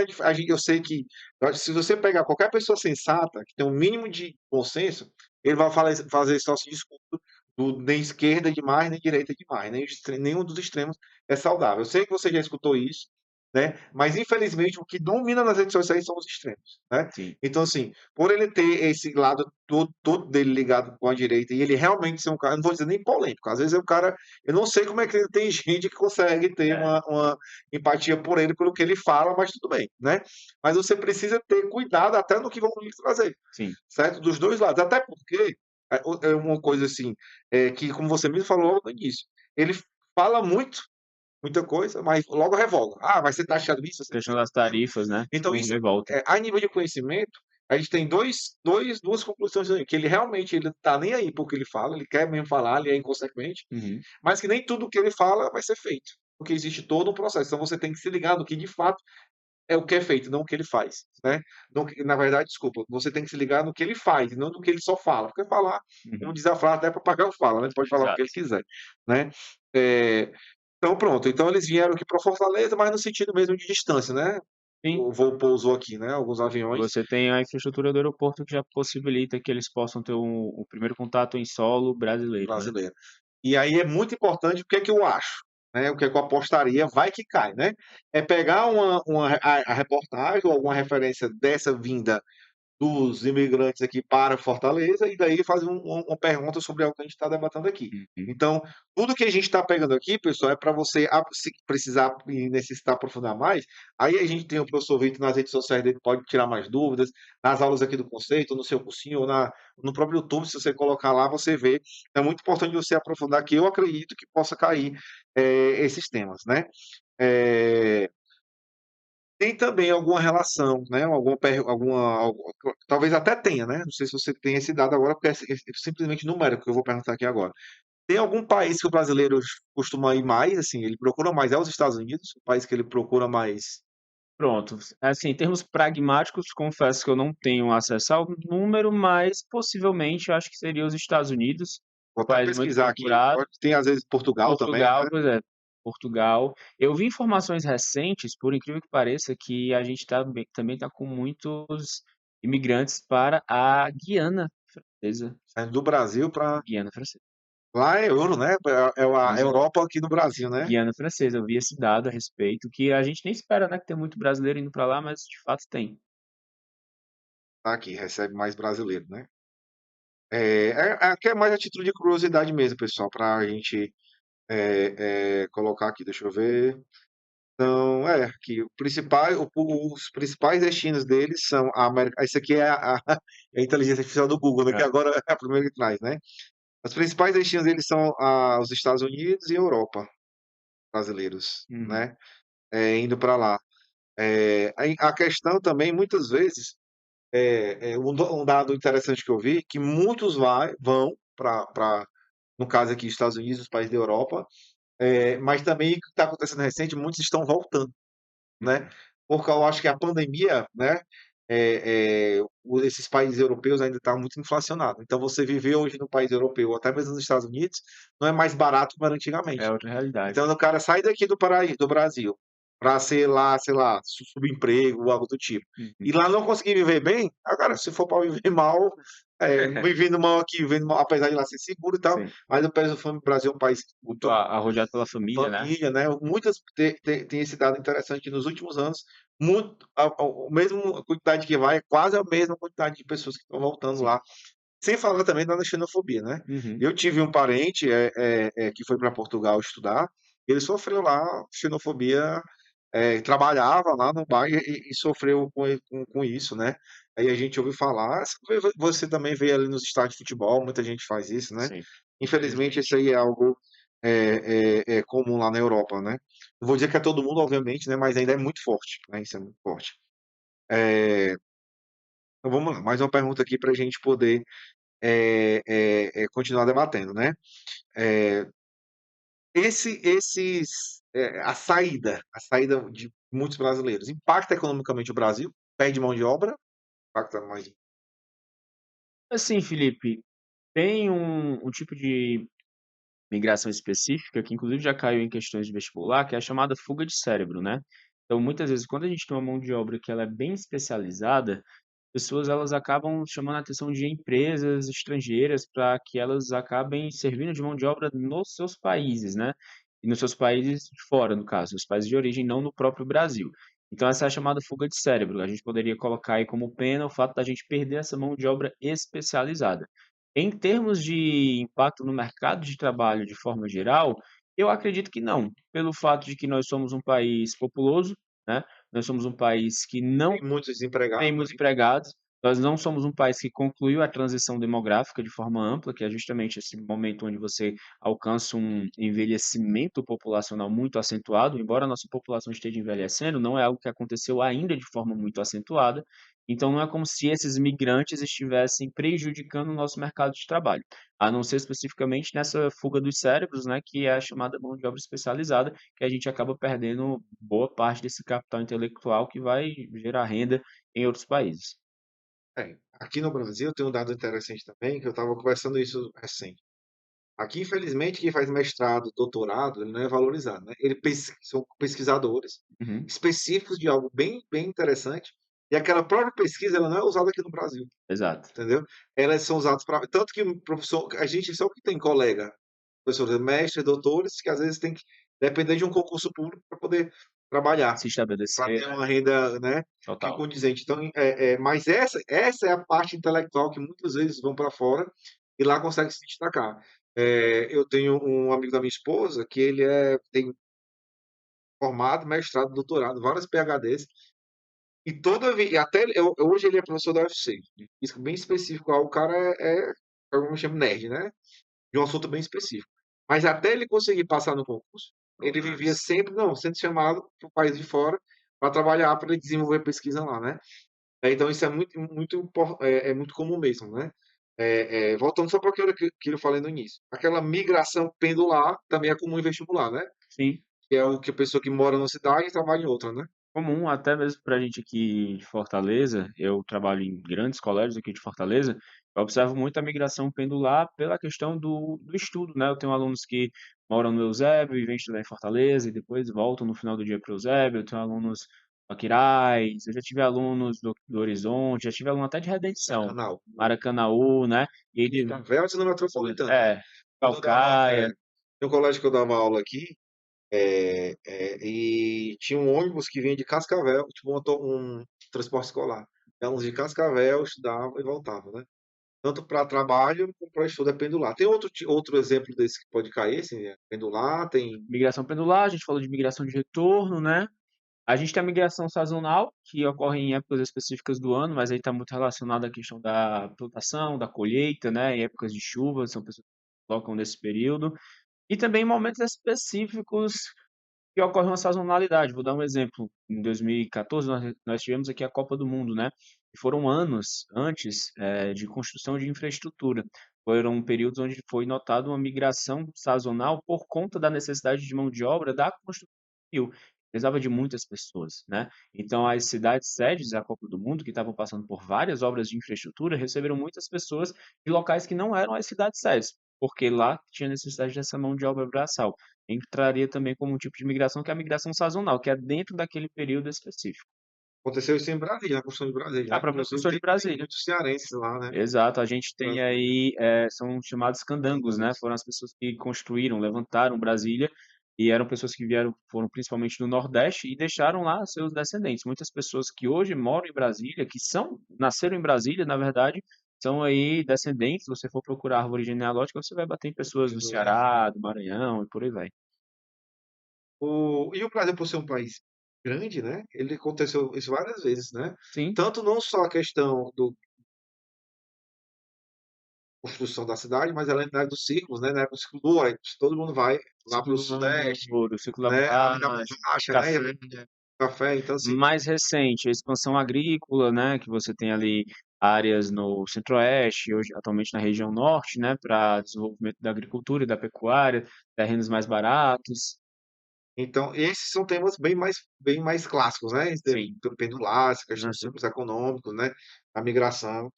eu sei que se você pegar qualquer pessoa sensata, que tem um mínimo de bom senso, ele vai fazer esse nosso discurso nem esquerda demais, nem direita demais, nenhum dos extremos é saudável. Eu sei que você já escutou isso, né? Mas infelizmente o que domina nas redes sociais são os extremos, né? Sim. Então, assim, por ele ter esse lado todo dele ligado com a direita, e ele realmente ser um cara, não vou dizer nem polêmico, às vezes é um cara, eu não sei como é que tem gente que consegue ter É, uma empatia por ele, pelo que ele fala, mas tudo bem, né? Mas você precisa ter cuidado até no que vão lhe trazer, sim. certo? Dos dois lados, até porque é uma coisa assim, que como você mesmo falou no início, ele fala muita coisa, mas logo revoga. Ah, vai ser taxado isso, vai ser Questão taxado das aquilo. tarifas, né, Então tipo, isso, revolta. a nível de conhecimento, a gente tem 2 conclusões aí, que ele realmente ele tá nem aí para o que ele fala, ele quer mesmo falar, ele é inconsequente, Uhum. mas que nem tudo que ele fala vai ser feito, porque existe todo um processo. Então você tem que se ligar no que de fato é o que é feito, não o que ele faz, né. No que na verdade, desculpa, você tem que se ligar no que ele faz, não no que ele só fala, porque falar, como Uhum. diz a frase, até papagaio fala, né, ele pode falar o que ele Exato. quiser, né. Eh, então pronto, então eles vieram aqui para Fortaleza, mas no sentido mesmo de distância, né. Sim, O voo pousou aqui, né, alguns aviões você tem a infraestrutura do aeroporto que já possibilita que eles possam ter o primeiro contato em solo brasileiro, né. brasileiros. E aí é muito importante, o que é que eu acho, né, o que é que eu apostaria, vai que cai, né, é pegar uma a reportagem ou alguma referência dessa vinda dos imigrantes aqui para Fortaleza, e daí fazer uma pergunta sobre algo que a gente está debatendo aqui. Uhum. Então, tudo que a gente está pegando aqui, pessoal, é para você, se precisar e necessitar aprofundar mais, aí a gente tem o professor Vitor nas redes sociais dele, pode tirar mais dúvidas, nas aulas aqui do conceito, no seu cursinho, ou no próprio YouTube, se você colocar lá, você vê. É muito importante você aprofundar, que eu acredito que possa cair esses temas, né? Eh, tem também alguma relação, né, talvez até tenha, né, não sei se você tem esse dado agora, porque é simplesmente numérico que eu vou perguntar aqui agora. Tem algum país que o brasileiro costuma ir mais, assim, ele procura mais, é os Estados Unidos, o país que ele procura mais. Pronto, assim, em termos pragmáticos, confesso que eu não tenho acesso ao número, mas possivelmente eu acho que seria os Estados Unidos, Vou até país muito pesquisar aqui, procurado. tem às vezes Portugal também, Portugal, né. pois é, Portugal. Eu vi informações recentes, por incrível que pareça, que a gente também está com muitos imigrantes para a Guiana Francesa. Saindo do Brasil para Guiana Francesa. lá é euro, né, é a Exato. Europa aqui no Brasil, né. Guiana Francesa, eu vi esse dado a respeito, que a gente nem espera, né, que tem muito brasileiro indo para lá, mas de fato tem. Tá aqui, recebe mais brasileiro, né. Aqui é mais a título de curiosidade mesmo, pessoal, pra gente, colocar aqui, deixa eu ver. Então, que os principais destinos deles são a América. Isso aqui é é a inteligência artificial do Google, né, que É. agora é a primeira que traz, né. Os principais destinos deles são os Estados Unidos e Europa, brasileiros, Uhum. né, indo para lá. A questão também, muitas vezes, um dado interessante que eu vi, que muitos vão para no caso aqui, Estados Unidos, os países da Europa, mas também o que está acontecendo recente, muitos estão voltando. Né, Uhum. porque eu acho que a pandemia, né, esses países europeus ainda estão muito inflacionados. Então você viver hoje no país europeu, ou até mesmo nos Estados Unidos, não é mais barato como era É antigamente. outra realidade. Então o cara sai daqui do Brasil, para ser lá, sei lá, subemprego ou algo do tipo, Uhum. e lá não conseguir viver bem, agora se for para viver mal, vivendo mal aqui, vivendo mal, apesar de lá ser seguro e tal, Sim. mas o Brasil é um país Muito arrojado pela família, né. família, né, muitas tem esse dado interessante, que nos últimos anos, muito a mesma quantidade que vai, é quase a mesma quantidade de pessoas que estão voltando Sim. lá, sem falar também da xenofobia, né. Uhum. Eu tive um parente, que foi para Portugal estudar, ele sofreu lá xenofobia, trabalhava lá no bar e sofreu com isso, né. Aí a gente ouviu falar, você também vê ali nos estádios de futebol, muita gente faz isso, né. Sim, Infelizmente isso infelizmente. aí é algo, comum lá na Europa, né. Não vou dizer que é todo mundo, obviamente, né, mas ainda é muito forte, né, isso é muito forte. Eh, então vamos lá, mais uma pergunta aqui para a gente poder, continuar debatendo, né. Eh, a saída de muitos brasileiros impacta economicamente o Brasil? Perde mão de obra? Impacta mais. Assim, Felipe, tem um tipo de migração específica, que inclusive já caiu em questões de vestibular, que é a chamada fuga de cérebro, né? Então, muitas vezes, quando a gente tem uma mão de obra que ela é bem especializada, pessoas elas acabam chamando a atenção de empresas estrangeiras para que elas acabem servindo de mão de obra nos seus países, né? E nos seus países de fora, no caso, os países de origem, não no próprio Brasil. Então, essa é a chamada fuga de cérebro. A gente poderia colocar aí como pena o fato da gente perder essa mão de obra especializada. Em termos de impacto no mercado de trabalho de forma geral, eu acredito que não, pelo fato de que nós somos um país populoso, né? Nós somos um país que não Tem muitos desempregados temos também. empregados. Nós não somos um país que concluiu a transição demográfica de forma ampla, que é justamente esse momento onde você alcança um envelhecimento populacional muito acentuado. Embora a nossa população esteja envelhecendo, não é algo que aconteceu ainda de forma muito acentuada. Então, não é como se esses migrantes estivessem prejudicando o nosso mercado de trabalho, a não ser especificamente nessa fuga dos cérebros, né, que é a chamada mão de obra especializada, que a gente acaba perdendo boa parte desse capital intelectual que vai gerar renda em outros países. É, aqui no Brasil tem um dado interessante também, que eu estava conversando isso recente. Aqui, infelizmente, quem faz mestrado, doutorado, ele não é valorizado, né? São pesquisadores Uhum, específicos de algo bem interessante, e aquela própria pesquisa ela não é usada aqui no Brasil, exato. entendeu? Elas são usadas para tanto que o professor, a gente só que tem colega, professores, mestres, doutores, que às vezes tem que depender de um concurso público para poder trabalhar, Se para estabelecer, ter uma renda, né, que total. condizente. Então, mas essa é a parte intelectual que muitas vezes vão para fora e lá consegue se destacar. Eu tenho um amigo da minha esposa que ele tem formado, mestrado, doutorado, vários PhDs, e toda vez, até hoje ele é professor da UFC, isso bem específico, o cara eu chamo nerd, né? De um assunto bem específico. Mas até ele conseguir passar no concurso, ele vivia sempre, não, sendo chamado para o país de fora para trabalhar, para ele desenvolver pesquisa lá, né? Então isso é muito comum mesmo, né? Voltando só para aquilo que eu falei no início, aquela migração pendular também é comum em vestibular, né? Sim, Que é o que a pessoa que mora numa cidade e trabalha em outra, né? comum até mesmo para a gente aqui de Fortaleza, eu trabalho em grandes colégios aqui de Fortaleza, eu observo muito a migração pendular pela questão do estudo, né? Eu tenho alunos que moram no Eusébio e vêm estudar em Fortaleza e depois voltam no final do dia para o Eusébio, eu tenho alunos do Aquiraz, eu já tive alunos do Horizonte, já tive aluno até de Redenção, Canal. Maracanaú, né? E ele, Cascavel é zona metropolitana. Quando eu dava, Calcaia, tem um colégio que eu dava aula aqui, e tinha um ônibus que vinha de Cascavel, tipo um transporte escolar. Alunos de Cascavel estudavam e voltavam, né? Tanto para trabalho como para estudo é pendular. Tem outro exemplo desse que pode cair, assim, pendular, tem migração pendular, a gente falou de migração de retorno, né? A gente tem a migração sazonal, que ocorre em épocas específicas do ano, mas aí está muito relacionado à questão da plantação, da colheita, né? Em épocas de chuva, são pessoas que colocam nesse período. E também em momentos específicos que ocorre uma sazonalidade. Vou dar um exemplo. Em 2014, nós tivemos aqui a Copa do Mundo, né? E foram anos antes de construção de infraestrutura. Foram períodos onde foi notada uma migração sazonal por conta da necessidade de mão de obra da construção civil. Precisava de muitas pessoas, né? Então, as cidades sedes da Copa do Mundo, que estavam passando por várias obras de infraestrutura, receberam muitas pessoas de locais que não eram as cidades sedes, porque lá tinha necessidade dessa mão de obra braçal. Entraria também como um tipo de migração, que é a migração sazonal, que é dentro daquele período específico. aconteceu isso em Brasília, na construção de Brasília, A né? própria Inclusive construção de tem Brasília. muitos cearenses lá, né? Exato, a gente tem Brasília, aí, são chamados candangos, né? candangos. Foram as pessoas que construíram, levantaram Brasília, e eram pessoas que vieram, foram principalmente do Nordeste e deixaram lá seus descendentes. Muitas pessoas que hoje moram em Brasília, nasceram em Brasília, na verdade, são aí descendentes. Se você for procurar árvore genealógica, você vai bater em pessoas do Ceará, do Maranhão e por aí vai. E o Brasil, por ser um país grande, né? Ele aconteceu isso várias vezes, né? Sim, Tanto não só a questão do construção da cidade, mas além dos ciclos, né? Na época do ciclo do ouro, aí todo mundo vai lá para o ciclo do Sudeste, ouro, ciclo da né? Ali da borracha, borracha, né? café. Café, então assim. Mais recente, a expansão agrícola, né, que você tem ali áreas no centro-oeste, hoje atualmente na região norte, né, para desenvolvimento da agricultura e da pecuária, terrenos mais baratos. Então, esses são temas bem mais clássicos, né? Sim. Pendular, essa questão dos Uhum. ciclos econômicos, né? A migração.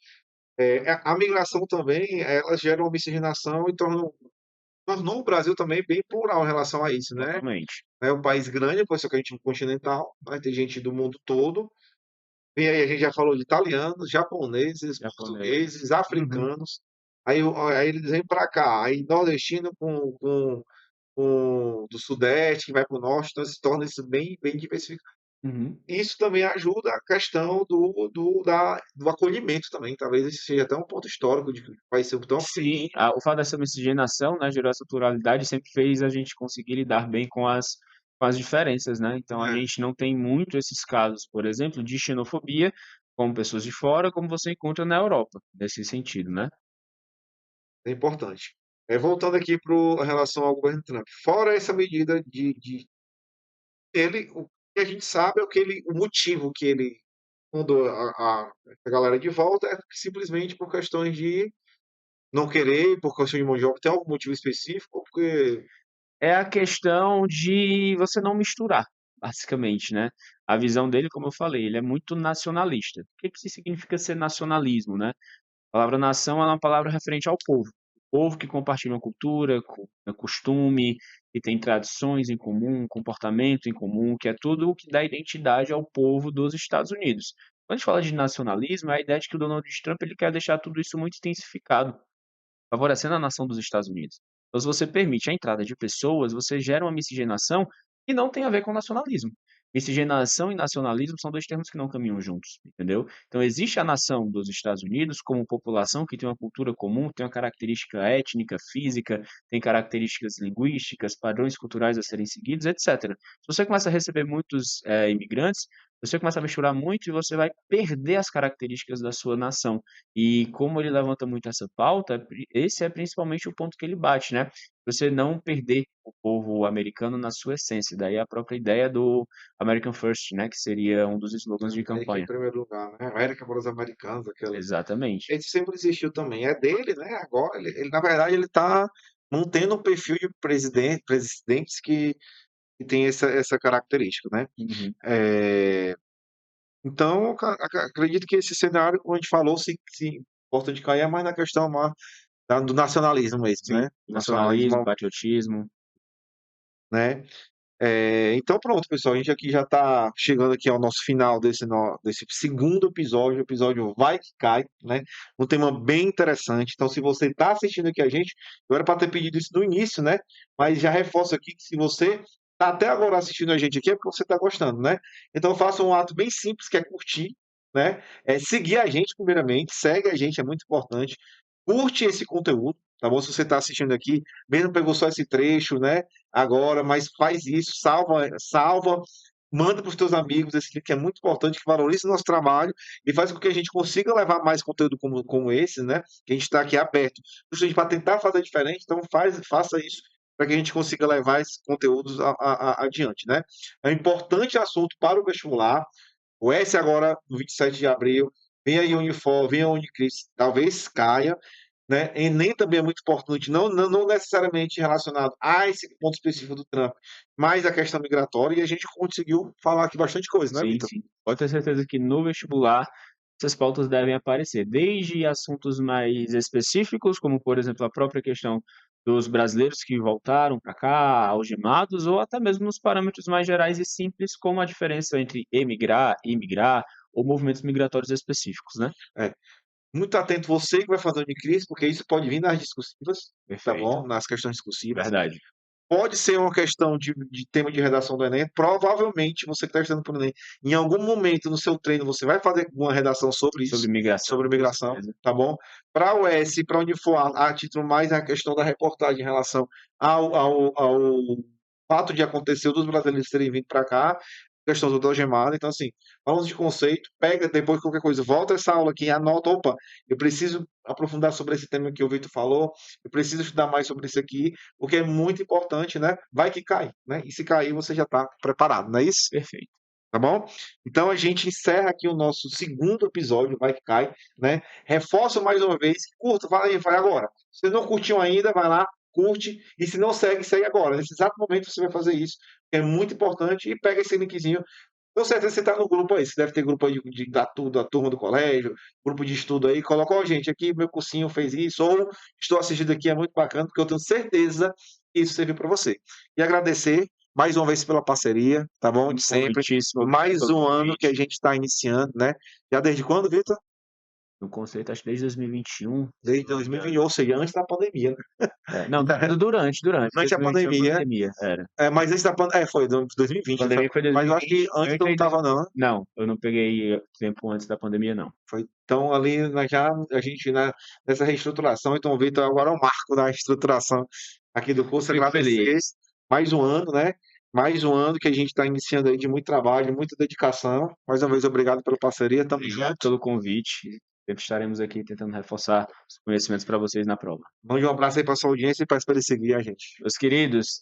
A migração também, ela gera uma miscigenação e torna tornou o Brasil também bem plural em relação a isso, né? Totalmente. É um país grande, por isso que a gente é um continental, vai ter gente do mundo todo. E aí a gente já falou de italianos, japoneses, Japonês. portugueses, Uhum. africanos. Aí eles vêm para cá, aí nordestino com do sudeste, que vai para o norte, então se torna isso bem diversificado. Uhum. Isso também ajuda a questão do acolhimento também, talvez esse seja até um ponto histórico de que o país ser tão acolhedor. Sim, o fato dessa miscigenação, né, gerou essa pluralidade, sempre fez a gente conseguir lidar bem com as diferenças, né? Então a É, gente não tem muito esses casos, por exemplo, de xenofobia, como pessoas de fora, como você encontra na Europa, nesse sentido, né? é importante. Voltando aqui para relação ao governo Trump, fora essa medida de ele, o que a gente sabe é o motivo que ele mandou a galera de volta é simplesmente por questões de não querer, por questão de mão de obra. Tem algum motivo específico? Porque É a questão de você não misturar, basicamente, né? A visão dele, como eu falei, ele é muito nacionalista. O que que significa ser nacionalismo, né? A palavra nação ela é uma palavra referente ao povo. O povo que compartilha uma cultura, costume, que tem tradições em comum, comportamento em comum, que é tudo o que dá identidade ao povo dos Estados Unidos. Quando a gente fala de nacionalismo, é a ideia de que o Donald Trump ele quer deixar tudo isso muito intensificado, favorecendo a nação dos Estados Unidos. Então, se você permite a entrada de pessoas, você gera uma miscigenação que não tem a ver com nacionalismo. Miscigenação e nacionalismo são dois termos que não caminham juntos, entendeu? Então, existe a nação dos Estados Unidos como população que tem uma cultura comum, tem uma característica étnica, física, tem características linguísticas, padrões culturais a serem seguidos, etc. Se você começa a receber muitos imigrantes, você começa a misturar muito e você vai perder as características da sua nação. E como ele levanta muito essa pauta, esse é principalmente o ponto que ele bate, né? Você não perder o povo americano na sua essência. Daí a própria ideia do American First, né? Que seria um dos slogans de América em campanha. primeiro lugar, né? América para os americanos, aquela. Exatamente. Esse sempre existiu também. É dele, né? Agora, na verdade, ele está mantendo um perfil de presidentes que tem essa característica, né? Uhum. É, então, acredito que esse cenário, como a gente falou, se importa de cair é mais na questão do nacionalismo mesmo, Sim. né? Nacionalismo, Nacionalismo, patriotismo. né? Então pronto, pessoal, a gente aqui já está chegando aqui ao nosso final desse segundo episódio, o episódio Vai Que Cai, né? Um tema bem interessante. Então, se você está assistindo aqui a gente, eu era para ter pedido isso no início, né? Mas já reforço aqui que se você está até agora assistindo a gente aqui, é porque você está gostando, né? Então faça um ato bem simples, que é curtir, né? Seguir a gente primeiramente, segue a gente, é muito importante. Curte esse conteúdo, tá bom? Se você está assistindo aqui, mesmo pegou só esse trecho, né? Agora, mas faz isso, salva, manda para os teus amigos esse link que é muito importante, que valorize o nosso trabalho e faz com que a gente consiga levar mais conteúdo como esse, né? Que a gente está aqui aberto, justamente para tentar fazer diferente, então faça isso para que a gente consiga levar esses conteúdos adiante, né? É um importante assunto para o vestibular. O S agora, no 27 de abril, vem aí a Unifor, vem a Unicris, talvez caia, né? Enem também é muito importante, não necessariamente relacionado a esse ponto específico do Trump, mas a questão migratória, e a gente conseguiu falar aqui bastante coisa, né, Sim, Vitor? sim. Pode ter certeza que no vestibular essas pautas devem aparecer, desde assuntos mais específicos, como por exemplo a própria questão dos brasileiros que voltaram para cá, algemados, ou até mesmo nos parâmetros mais gerais e simples, como a diferença entre emigrar, imigrar, ou movimentos migratórios específicos, né? É. Muito atento você que vai fazer o Unicris, porque isso pode vir nas discursivas, tá Perfeito. bom? Nas questões discursivas. Verdade. Pode ser uma questão de tema de redação do Enem. Provavelmente, você que está estudando para o Enem, em algum momento no seu treino, você vai fazer uma redação sobre Sobre isso, migração, sobre com migração, certeza. tá bom? Para o S, para onde for, a título mais a questão da reportagem em relação ao fato de acontecer dos brasileiros terem vindo para cá, questão do algemado. Então, assim, falamos de conceito, pega depois qualquer coisa, volta essa aula aqui, anota, opa, eu preciso aprofundar sobre esse tema que o Vitor falou, eu preciso estudar mais sobre isso aqui, porque é muito importante, né? Vai que cai, né? E se cair, você já está preparado, não é isso? Perfeito. Tá bom? Então a gente encerra aqui o nosso segundo episódio, Vai que cai, né? Reforço mais uma vez, curta, vai agora. Se não curtiu ainda, vai lá, curte, e se não segue, segue agora. Nesse exato momento você vai fazer isso, que é muito importante, e pega esse linkzinho, Com certeza você está no grupo aí. Você deve ter grupo aí da turma do colégio, grupo de estudo aí. Coloca, ó, gente, aqui meu cursinho fez isso, ou estou assistindo aqui, é muito bacana, porque eu tenho certeza que isso serviu para você. E agradecer mais uma vez pela parceria, tá bom? De sempre. Muitíssimo obrigado Mais pelo um ano que a convite. gente está iniciando, né? Já desde quando, Vitor? No conceito, acho que desde 2021, se Desde não me engano. 2020, ou seja, antes da pandemia, né? Não, durante Durante a 2021 pandemia, pandemia, era. mas antes da pandemia, foi 2020, Pandemia foi mas eu acho que 2020, eu antes não entrei estava não, né? não, eu não peguei tempo antes da pandemia não. Foi, então ali a gente, né, nessa reestruturação, então o Vitor agora é o marco da estruturação aqui do curso, Fico agradecer feliz. mais um ano, né? Mais um ano que a gente está iniciando aí de muito trabalho, de muita dedicação. Mais uma vez, obrigado pela parceria, tamo Obrigado junto. pelo convite. Sempre estaremos aqui tentando reforçar os conhecimentos para vocês na prova. Mande um abraço aí para sua audiência e peço para ele seguir a gente. Meus queridos,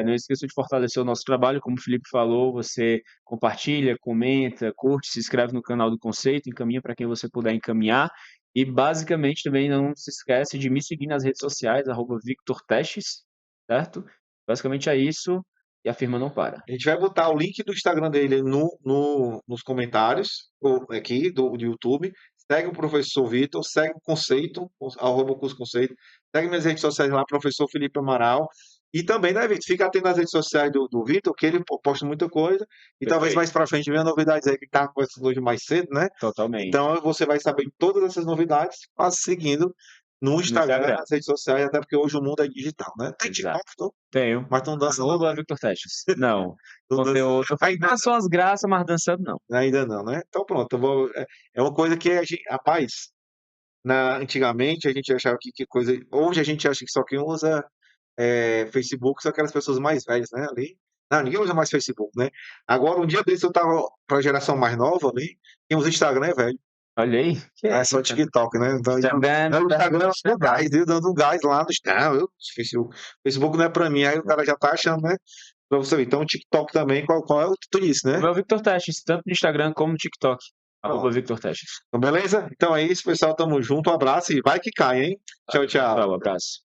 não esqueça de fortalecer o nosso trabalho, como o Felipe falou, você compartilha, comenta, curte, se inscreve no canal do Conceito, encaminha para quem você puder encaminhar. E basicamente também não se esquece de me seguir nas redes sociais, @VictorTestes, certo? Basicamente é isso e a firma não para. A gente vai botar o link do Instagram dele nos comentários aqui do YouTube. Segue o professor Vitor, segue o Conceito, arroba o curso Conceito. Segue minhas redes sociais lá, professor Felipe Amaral. E também, né, Vitor? Fica atento nas redes sociais do Vitor, que ele posta muita coisa. E talvez Perfeito. mais pra frente venha novidades aí que tá com essa hoje mais cedo, né? Totalmente. Então você vai saber todas essas novidades seguindo no No Instagram, Instagram. nas redes sociais, até porque hoje o mundo é digital, né? Tem Exato. TikTok, tô, Tenho. mas não dança não, né? @VictorTestes. Não. Não dança. Conteúdo. Ainda Faço umas graças, mas dançando não. Ainda não, né? Então pronto, é uma coisa que a gente, rapaz, antigamente a gente achava que coisa, hoje a gente acha que só quem usa Facebook são aquelas pessoas mais velhas, né? Ali, não, ninguém usa mais Facebook, né? Agora um dia desse eu tava para a geração mais nova ali, quem usa Instagram é velho, Olha aí. Que é é? só TikTok, né? Então, Instagram. o Instagram é um gás, viu? Dando um gás lá no Instagram, Facebook não é para mim, aí o cara já tá achando, né? Para você ver, então o TikTok também, qual é o que tu disse, O né? meu Victor Testes, tanto no Instagram como no TikTok. Pronto. @Victor Testes. Então, beleza? Então é isso, pessoal. Tamo junto. Um abraço e vai que cai, hein? Tchau, tchau. Um abraço.